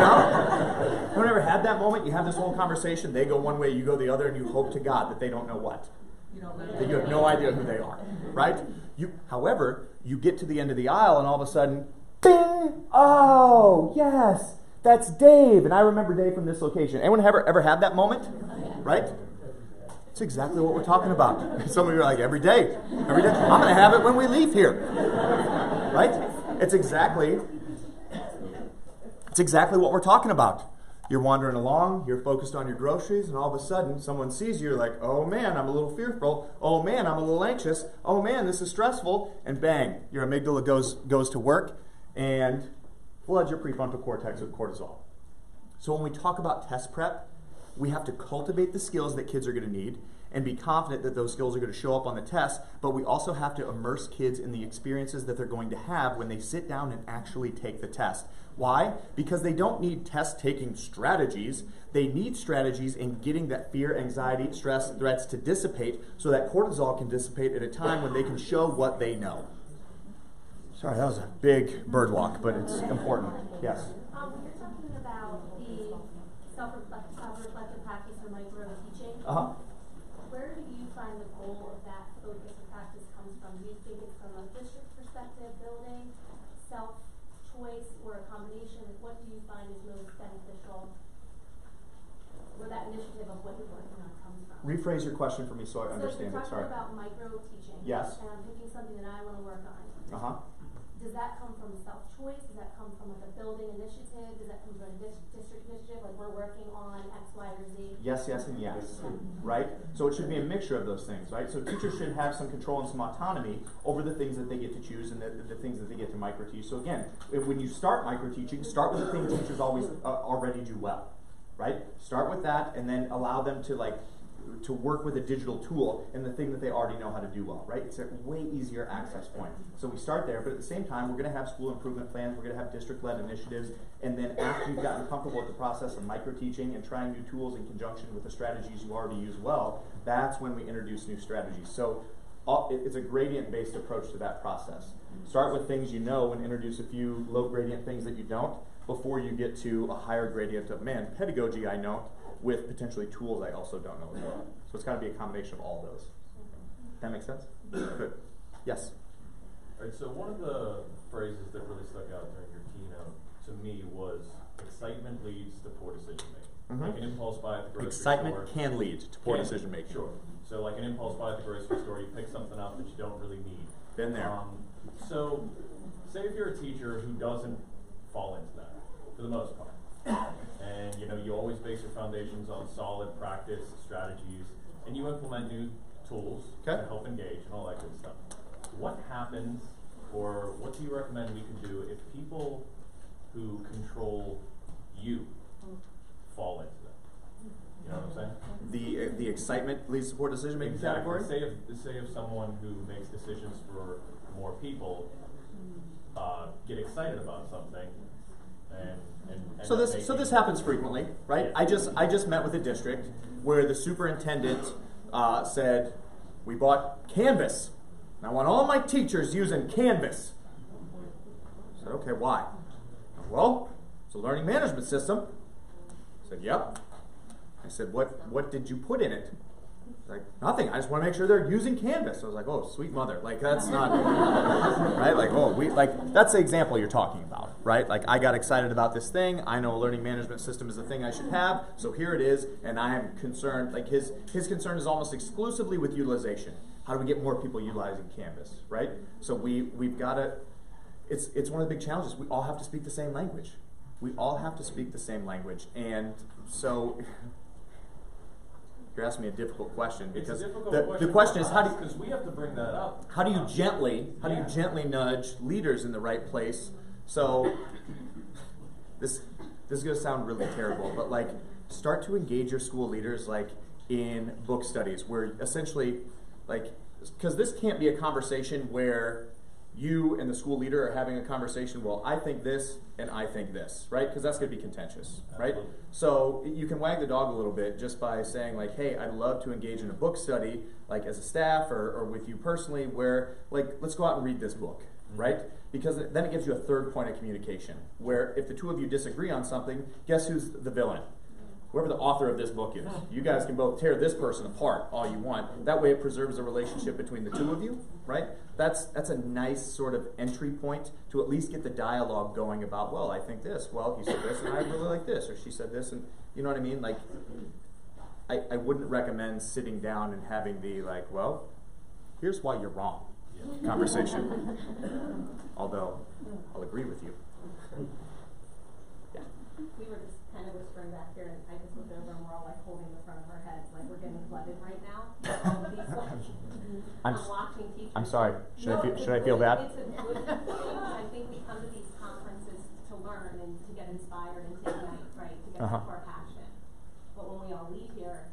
know? Anyone ever had that moment? You have this whole conversation, they go one way, you go the other, and you hope to God that they don't know what? That you have no idea who they are, right? However, you get to the end of the aisle, and all of a sudden, bing! Oh, yes, that's Dave. And I remember Dave from this location. Anyone ever had that moment? Right? It's exactly what we're talking about. Some of you are like, every day. I'm going to have it when we leave here. Right? It's exactly what we're talking about. You're wandering along, you're focused on your groceries, and all of a sudden, someone sees you, you're like, oh man, I'm a little fearful. Oh man, I'm a little anxious. Oh man, this is stressful. And bang, your amygdala goes to work and floods your prefrontal cortex with cortisol. So when we talk about test prep, we have to cultivate the skills that kids are going to need and be confident that those skills are going to show up on the test, but we also have to immerse kids in the experiences that they're going to have when they sit down and actually take the test. Why? Because they don't need test-taking strategies. They need strategies in getting that fear, anxiety, stress, threats to dissipate so that cortisol can dissipate at a time when they can show what they know. Sorry, that was a big bird walk, but it's important. Yes? When you're talking about the self-reflective practice or micro-teaching, where do you find the goal of that focus of practice comes from? Do you think it's from a district perspective, building, self-choice, or a combination? What do you find is most beneficial? Where that initiative of what you're working on comes from? Rephrase your question for me so I understand it. Sorry. So if you're talking about micro-teaching, yes, and I'm picking something that I want to work on, does that come from self-choice? Does that come from like a building initiative? Does that come from a district initiative? Like we're working on X, Y, or Z? Yes, and yes, right? So it should be a mixture of those things, right? So teachers should have some control and some autonomy over the things that they get to choose and the things that they get to micro-teach. So again, when you start micro-teaching, start with the things teachers already do well, right? Start with that and then allow them to work with a digital tool and the thing that they already know how to do well, right? It's a way easier access point. So we start there, but at the same time, we're going to have school improvement plans, we're going to have district-led initiatives, and then after you've gotten comfortable with the process of micro-teaching and trying new tools in conjunction with the strategies you already use well, that's when we introduce new strategies. So it's a gradient-based approach to that process. Start with things you know and introduce a few low-gradient things that you don't before you get to a higher gradient of, man, pedagogy I know, with potentially tools I also don't know as well. So it's got to be a combination of all those. That makes sense? Good. Yes? All right, so one of the phrases that really stuck out during your keynote to me was excitement leads to poor decision making. Like an impulse buy at the grocery store. Excitement can lead to poor decision making. Sure. So like an impulse buy at the grocery store, you pick something up that you don't really need. Been there. So say if you're a teacher who doesn't fall into that, for the most part, and you always base your foundations on solid practice strategies, and you implement new tools to help engage and all that good stuff. What happens, or what do you recommend we can do if people who control you fall into that? You know what I'm saying? excitement leads to poor decision-making exactly. category? Say if someone who makes decisions for more people get excited about something, and so this happens frequently, right? Yeah. I just met with a district where the superintendent said, we bought Canvas, and I want all my teachers using Canvas. I said, okay, why? Well, it's a learning management system. I said, yep. I said, what did you put in it? Like, nothing. I just want to make sure they're using Canvas. I was like, oh, sweet mother. Like, that's not, right? Like, that's the example you're talking about, right? Like, I got excited about this thing. I know a learning management system is the thing I should have. So here it is. And I am concerned, like, his concern is almost exclusively with utilization. How do we get more people utilizing Canvas, right? So we've got to, it's one of the big challenges. We all have to speak the same language. We all have to speak the same language. And so you're asking me a difficult question because the question is because we have to bring that up. How do you gently nudge leaders in the right place? So this is going to sound really terrible, but like start to engage your school leaders like in book studies where essentially like because this can't be a conversation where you and the school leader are having a conversation, well, I think this and I think this, right? Because that's going to be contentious, right? So you can wag the dog a little bit just by saying like, hey, I'd love to engage in a book study, like as a staff or with you personally, where like, let's go out and read this book, right? Because then it gives you a third point of communication, where if the two of you disagree on something, guess who's the villain? Whoever the author of this book is. You guys can both tear this person apart all you want. That way it preserves the relationship between the two of you, right? That's a nice sort of entry point to at least get the dialogue going about, well, I think this. Well, he said this, and I really like this. Or she said this, and you know what I mean? Like, I wouldn't recommend sitting down and having the, like, well, here's why you're wrong conversation. Although, I'll agree with you. Yeah. We were just kind of whispering back here, and I just looked over and we're all like holding the front of our heads, like we're getting flooded right now. I'm watching teachers. I'm sorry. Should I feel bad? It's a good thing. I think we come to these conferences to learn and to get inspired and to ignite, right? To get back to our passion. But when we all leave here,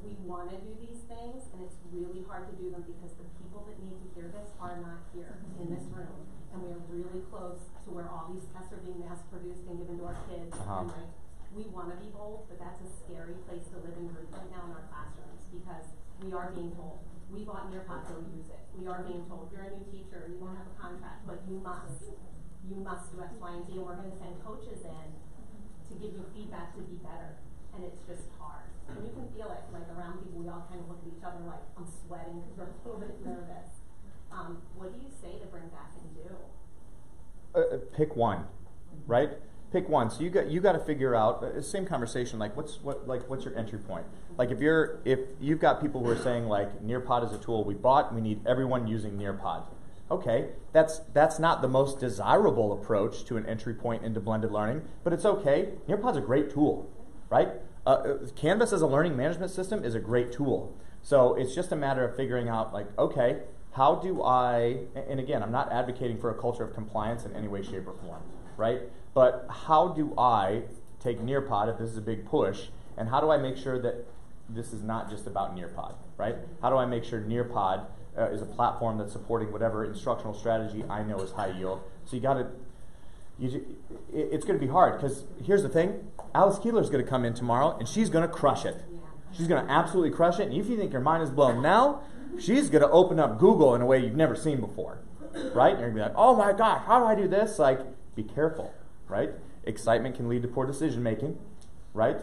we want to do these things, and it's really hard to do them because the people that need to hear this are not here in this room. And we are really close to where all these tests are being mass produced and given to our kids. And like, we want to be bold, but that's a scary place to live in group right now in our classrooms because we are being told, we bought Nearpod, go use it. We are being told, you're a new teacher, you don't have a contract, but you must do X, Y, and Z, and we're going to send coaches in to give you feedback to be better. And it's just hard. And you can feel it, like around people, we all kind of look at each other like, I'm sweating because we're a little bit nervous. What do you say to bring back and do? Pick one, right? Pick one. So you got to figure out same conversation. Like what's your entry point? Like if you've got people who are saying like Nearpod is a tool we bought, we need everyone using Nearpod. Okay, that's not the most desirable approach to an entry point into blended learning, but it's okay. Nearpod's a great tool, right? Canvas as a learning management system is a great tool. So it's just a matter of figuring out like, okay, how do I, and again, I'm not advocating for a culture of compliance in any way, shape, or form, right? But how do I take Nearpod, if this is a big push, and how do I make sure that this is not just about Nearpod, right? How do I make sure Nearpod is a platform that's supporting whatever instructional strategy I know is high yield? So it's going to be hard, because here's the thing, Alice Keeler's going to come in tomorrow, and she's going to crush it. She's going to absolutely crush it, and if you think your mind is blown now, she's going to open up Google in a way you've never seen before, right? And you're going to be like, oh my gosh, how do I do this? Like, be careful, right? Excitement can lead to poor decision making, right?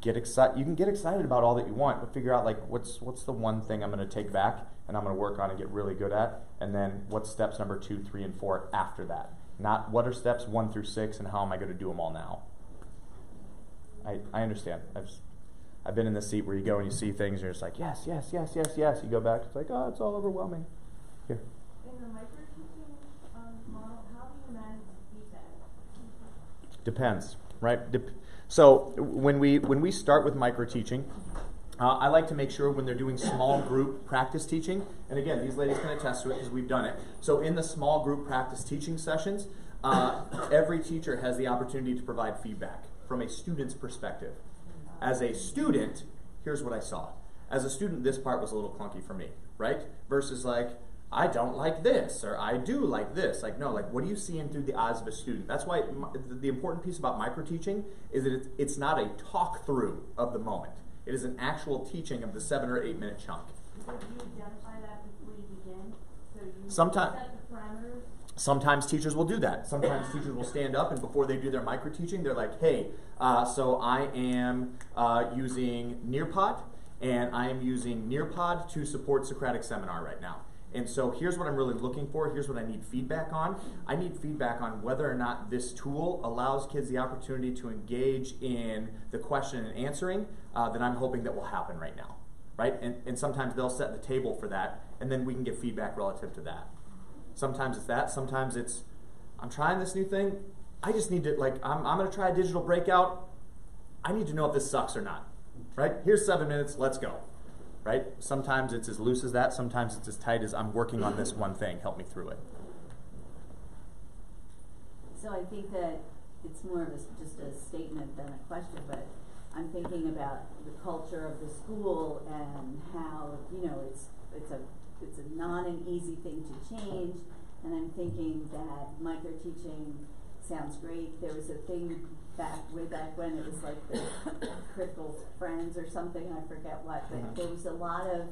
You can get excited about all that you want, but figure out like what's the one thing I'm going to take back and I'm going to work on and get really good at, and then what's steps number 2, 3, and 4 after that. Not what are steps 1 through 6 and how am I going to do them all now. I understand. I've been in this seat where you go and you see things and you're just like, yes, yes, yes, yes, yes. You go back, it's like, oh, it's all overwhelming. Here. In the micro-teaching model, how do you manage feedback? Depends, right? So when we start with micro-teaching, I like to make sure when they're doing small group practice teaching, and again, these ladies can attest to it because we've done it. So in the small group practice teaching sessions, every teacher has the opportunity to provide feedback from a student's perspective. As a student, here's what I saw. as a student, this part was a little clunky for me, right? Versus like, I don't like this, or I do like this. Like, no, like, what are you seeing through the eyes of a student? That's why the important piece about micro-teaching is that it's not a talk-through of the moment. It is an actual teaching of the 7 or 8 minute chunk. So do you identify that before you begin? So you Sometimes. set the parameters? Sometimes teachers will do that. Sometimes teachers will stand up and before they do their micro-teaching, they're like, hey, so I am using Nearpod, and I am using Nearpod to support Socratic Seminar right now. And so here's what I'm really looking for. Here's what I need feedback on. I need feedback on whether or not this tool allows kids the opportunity to engage in the question and answering that I'm hoping that will happen right now. Right? And sometimes they'll set the table for that, and then we can get feedback relative to that. Sometimes it's that. Sometimes it's, I'm trying this new thing. I just need to, like, I'm going to try a digital breakout. I need to know if this sucks or not. Right? Here's 7 minutes. Let's go. Right? Sometimes it's as loose as that. Sometimes it's as tight as I'm working on this one thing. Help me through it. So I think that it's more of just a statement than a question, but I'm thinking about the culture of the school and how, you know, it's a not an easy thing to change, and I'm thinking that micro-teaching sounds great. There was a thing way back when it was like the Critical Friends or something, I forget what, but there was a lot of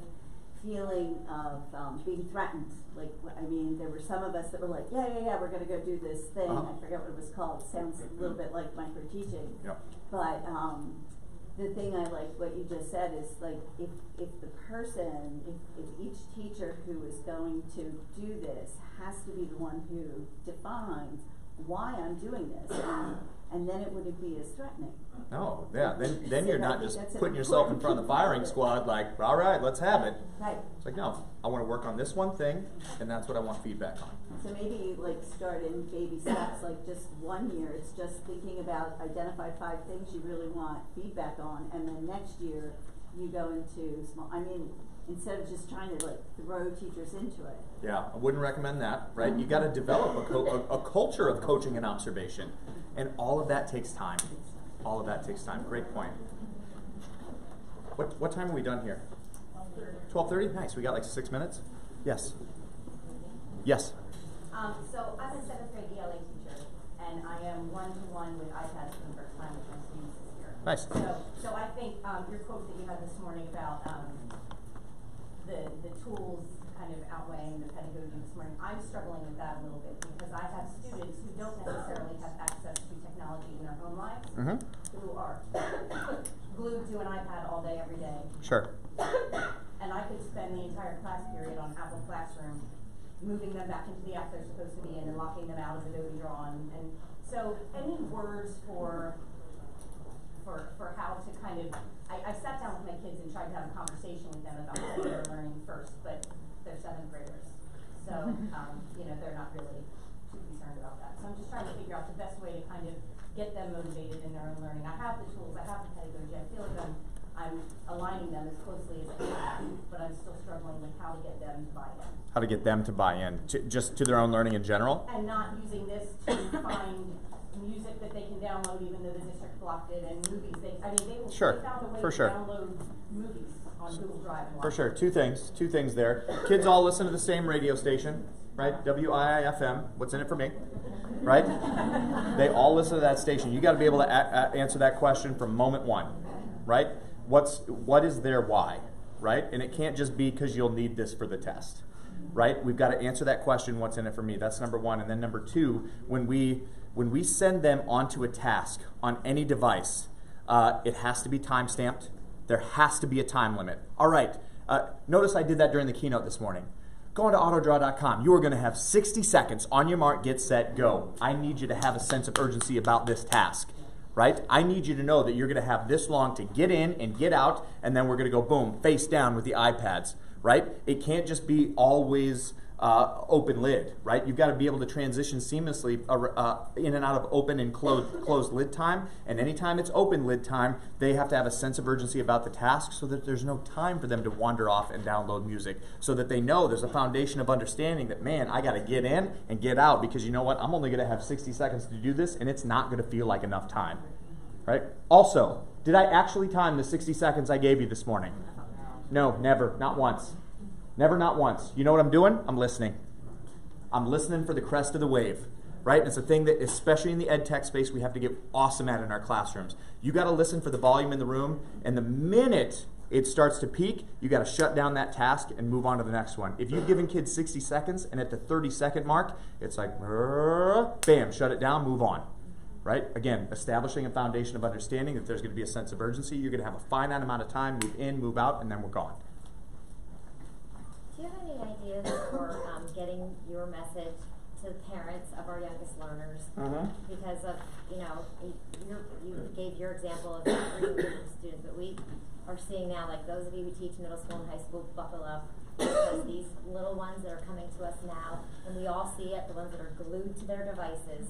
feeling of being threatened. Like, I mean, there were some of us that were like, yeah, we're going to go do this thing. I forget what it was called. It sounds a little bit like micro-teaching. Yep. But the thing I like what you just said is, like, if the person, if each teacher who is going to do this has to be the one who defines why I'm doing this, and then it wouldn't be as threatening. No, yeah, then you're not just putting yourself in front of the firing squad like, all right, let's have it. Right. It's like, no, I want to work on this one thing, and that's what I want feedback on. So maybe like start in baby steps, like just 1 year, it's just thinking about identify 5 things you really want feedback on, and then next year you go into small, I mean, instead of just trying to like throw teachers into it. Yeah, I wouldn't recommend that, right? You got to develop a culture of coaching and observation, and all of that takes time. All of that takes time. Great point. What time are we done here? 12:30. Nice. We got like 6 minutes. Yes. Yes. So I'm a 7th grade BL02 teacher, and I am one-to-one with iPads for the first time with my students this year. Nice. So I think your quote that you had this morning about the tools kind of outweighing the pedagogy this morning, I'm struggling with that a little bit because I have students who don't necessarily have access to technology in their home lives, who are glued to an iPad all day, every day. Sure. And I could spend the entire class period on Apple Classroom, moving them back into the app they're supposed to be in and locking them out of Adobe Draw. And so any words for how to kind of, I sat down with my kids and tried to have a conversation with them about what they're learning first, but they're 7th graders. So, you know, they're not really too concerned about that. So I'm just trying to figure out the best way to kind of get them motivated in their own learning. I have the tools, I have the pedagogy, I feel like I'm aligning them as closely as I can, but I'm still struggling with how to get them to buy in. How to get them to buy in, just to their own learning in general? And not using this to find music that they can download even though the district blocked it, and movies. They found a way to download movies on Google Drive. And for sure. Two things there. Kids all listen to the same radio station, right? WIIFM. What's in it for me? Right? They all listen to that station. You got to be able to answer that question from moment one, right? What is their why, right? And it can't just be because you'll need this for the test, right? We've got to answer that question, what's in it for me? That's number one. And then number two, when we send them onto a task on any device, it has to be time-stamped. There has to be a time limit. All right, notice I did that during the keynote this morning. Go on to autodraw.com. You are going to have 60 seconds on your mark, get set, go. I need you to have a sense of urgency about this task. Right? I need you to know that you're going to have this long to get in and get out, and then we're going to go, boom, face down with the iPads, right? It can't just be always open lid, right? You've got to be able to transition seamlessly in and out of open and closed lid time, and anytime it's open lid time, they have to have a sense of urgency about the task so that there's no time for them to wander off and download music, so that they know there's a foundation of understanding that, man, I got to get in and get out, because you know what? I'm only going to have 60 seconds to do this, and it's not going to feel like enough time, right? Also, did I actually time the 60 seconds I gave you this morning? No, never, not once. Never, not once. You know what I'm doing? I'm listening. I'm listening for the crest of the wave, right? And it's a thing that, especially in the ed tech space, we have to get awesome at in our classrooms. You got to listen for the volume in the room, and the minute it starts to peak, you got to shut down that task and move on to the next one. If you've given kids 60 seconds, and at the 30-second mark, it's like, bam, shut it down, move on. Right? Again, establishing a foundation of understanding that there's going to be a sense of urgency. You're going to have a finite amount of time, move in, move out, and then we're gone. Do you have any ideas for getting your message to the parents of our youngest learners? Because of, you gave your example of reading with students, but we are seeing now, like those of you who teach middle school and high school, buckle up, because these little ones that are coming to us now, and we all see it, the ones that are glued to their devices,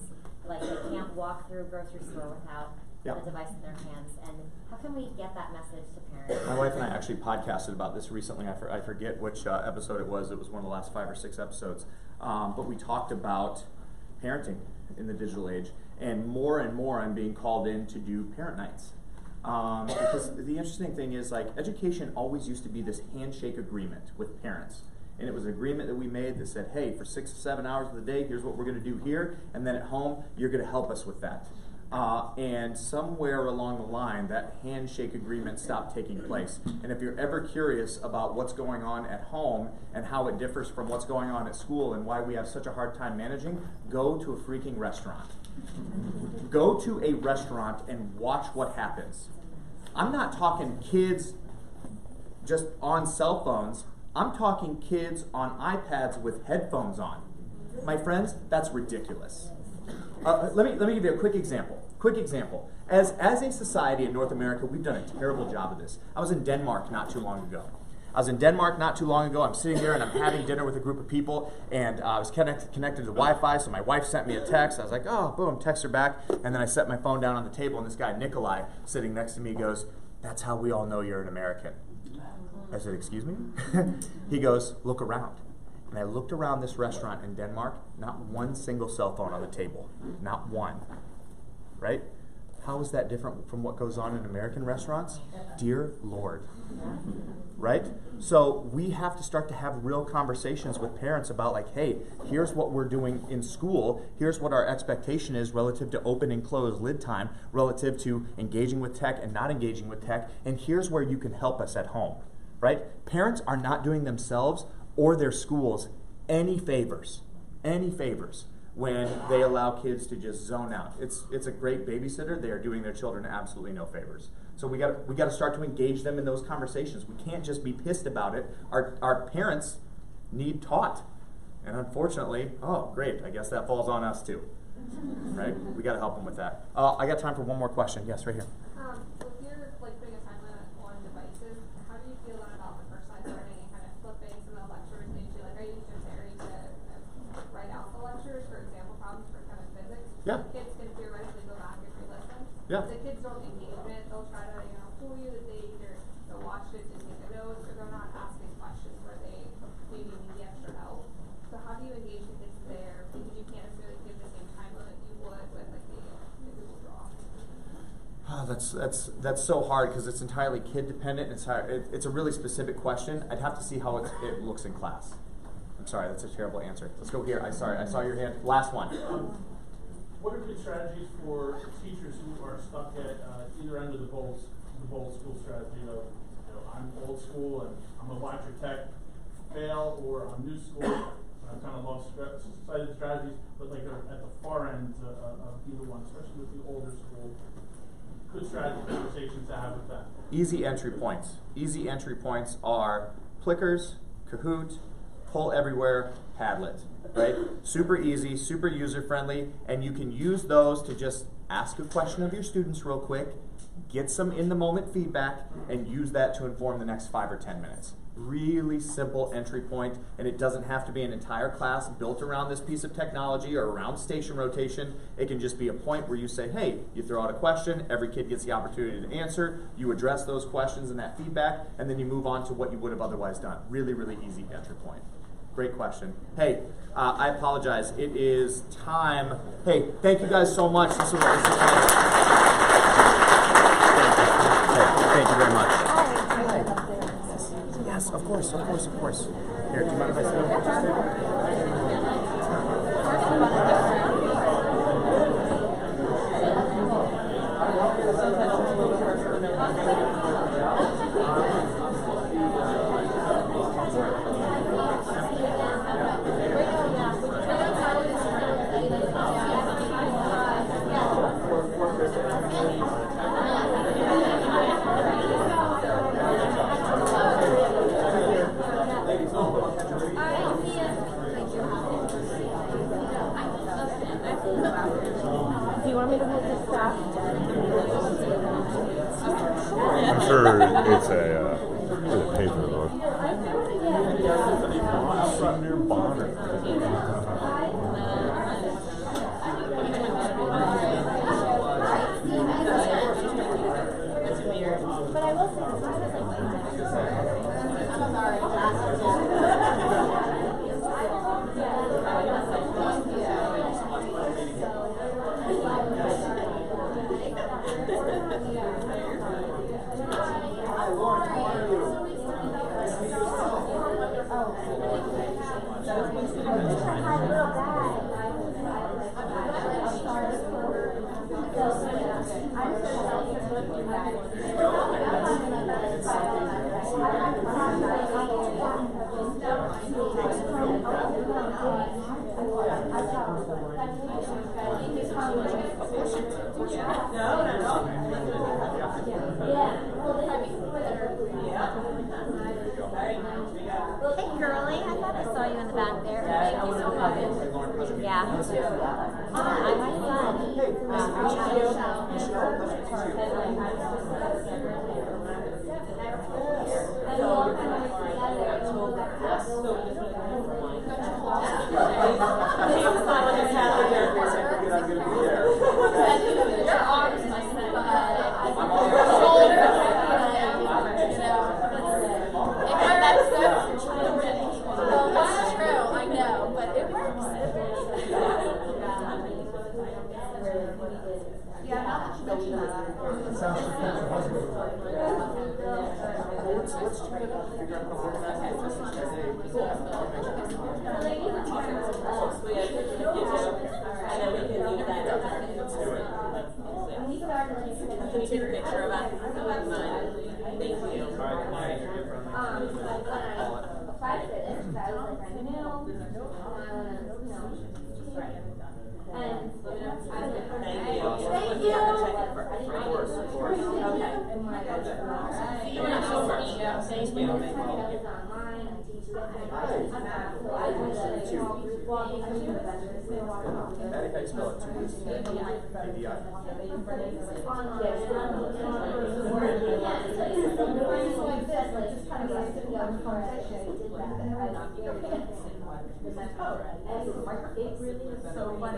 like they can't walk through a grocery store without the device in their hands. And how can we get that message to parents? My wife and I actually podcasted about this recently. I forget which episode it was. It was one of the last 5 or 6 episodes. But we talked about parenting in the digital age. And more I'm being called in to do parent nights. Because the interesting thing is, like, education always used to be this handshake agreement with parents. And it was an agreement that we made that said, hey, for 6 to 7 hours of the day, here's what we're going to do here. And then at home, you're going to help us with that. And somewhere along the line, that handshake agreement stopped taking place. And if you're ever curious about what's going on at home and how it differs from what's going on at school and why we have such a hard time managing, go to a freaking restaurant. Go to a restaurant and watch what happens. I'm not talking kids just on cell phones. I'm talking kids on iPads with headphones on. My friends, that's ridiculous. Let me give you a quick example. As a society in North America, we've done a terrible job of this. I was in Denmark not too long ago. I'm sitting there and I'm having dinner with a group of people, and I was connected to the Wi-Fi, so my wife sent me a text. I was like, oh, boom, text her back. And then I set my phone down on the table, and this guy, Nikolai, sitting next to me goes, that's how we all know you're an American. I said, excuse me? He goes, look around. And I looked around this restaurant in Denmark, not one single cell phone on the table. Not one. Right? How is that different from what goes on in American restaurants? Dear Lord. Right? So we have to start to have real conversations with parents about, like, hey, here's what we're doing in school. Here's what our expectation is relative to open and close lid time, relative to engaging with tech and not engaging with tech. And here's where you can help us at home. Right? Parents are not doing themselves or their schools any favors when they allow kids to just zone out. It's a great babysitter. They are doing their children absolutely no favors. So we got to start to engage them in those conversations. We can't just be pissed about it. Our parents need taught. And unfortunately, oh great, I guess that falls on us too. Right? We got to help them with that. I got time for one more question. Yes, right here. So if you're putting a time limit on devices, how do you feel about the personalized learning and kind of flipping some of the lectures into, like, I used to Terry to write out the lectures for example problems for kind of physics. Yeah. Kids can theoretically go back and re-listen. Yeah. The kids don't engage in it. They'll try to, fool you that they either watch it and take a note, or they're not asking questions where they maybe need the extra help. So how do you engage the kids there? Because you can't necessarily give the same time limit you would with, like, the Google Draw. Oh, that's so hard because it's entirely kid dependent. It's a really specific question. I'd have to see how it looks in class. I'm sorry, that's a terrible answer. Let's go here. I saw your hand. Last one. What are good strategies for teachers who are stuck at either end of the bold school strategy of, I'm old school and I'm gonna watch your tech fail, or I'm new school and I've kind of lost sighted strategies, but like they're at the far end of either one, especially with the older school. Good strategy conversations to have with them. Easy entry points. Easy entry points are Plickers, Kahoot, Pull Everywhere, Padlet. Right? Super easy, super user-friendly, and you can use those to just ask a question of your students real quick, get some in-the-moment feedback, and use that to inform the next 5 or 10 minutes. Really simple entry point, and it doesn't have to be an entire class built around this piece of technology or around station rotation. It can just be a point where you say, hey, you throw out a question, every kid gets the opportunity to answer, you address those questions and that feedback, and then you move on to what you would have otherwise done. Really, really easy entry point. Great question. Hey, I apologize. It is time. Hey, thank you guys so much. Thank you very much. course. Here, do you mind if I sit over just Do you want me to hold this staff? I'm sure it's a paper though. out front near Bonner. But I will say this, Hey girlie, I thought I saw you in the back there. Thank you so much. Yeah. I'm my son. It really is so funny.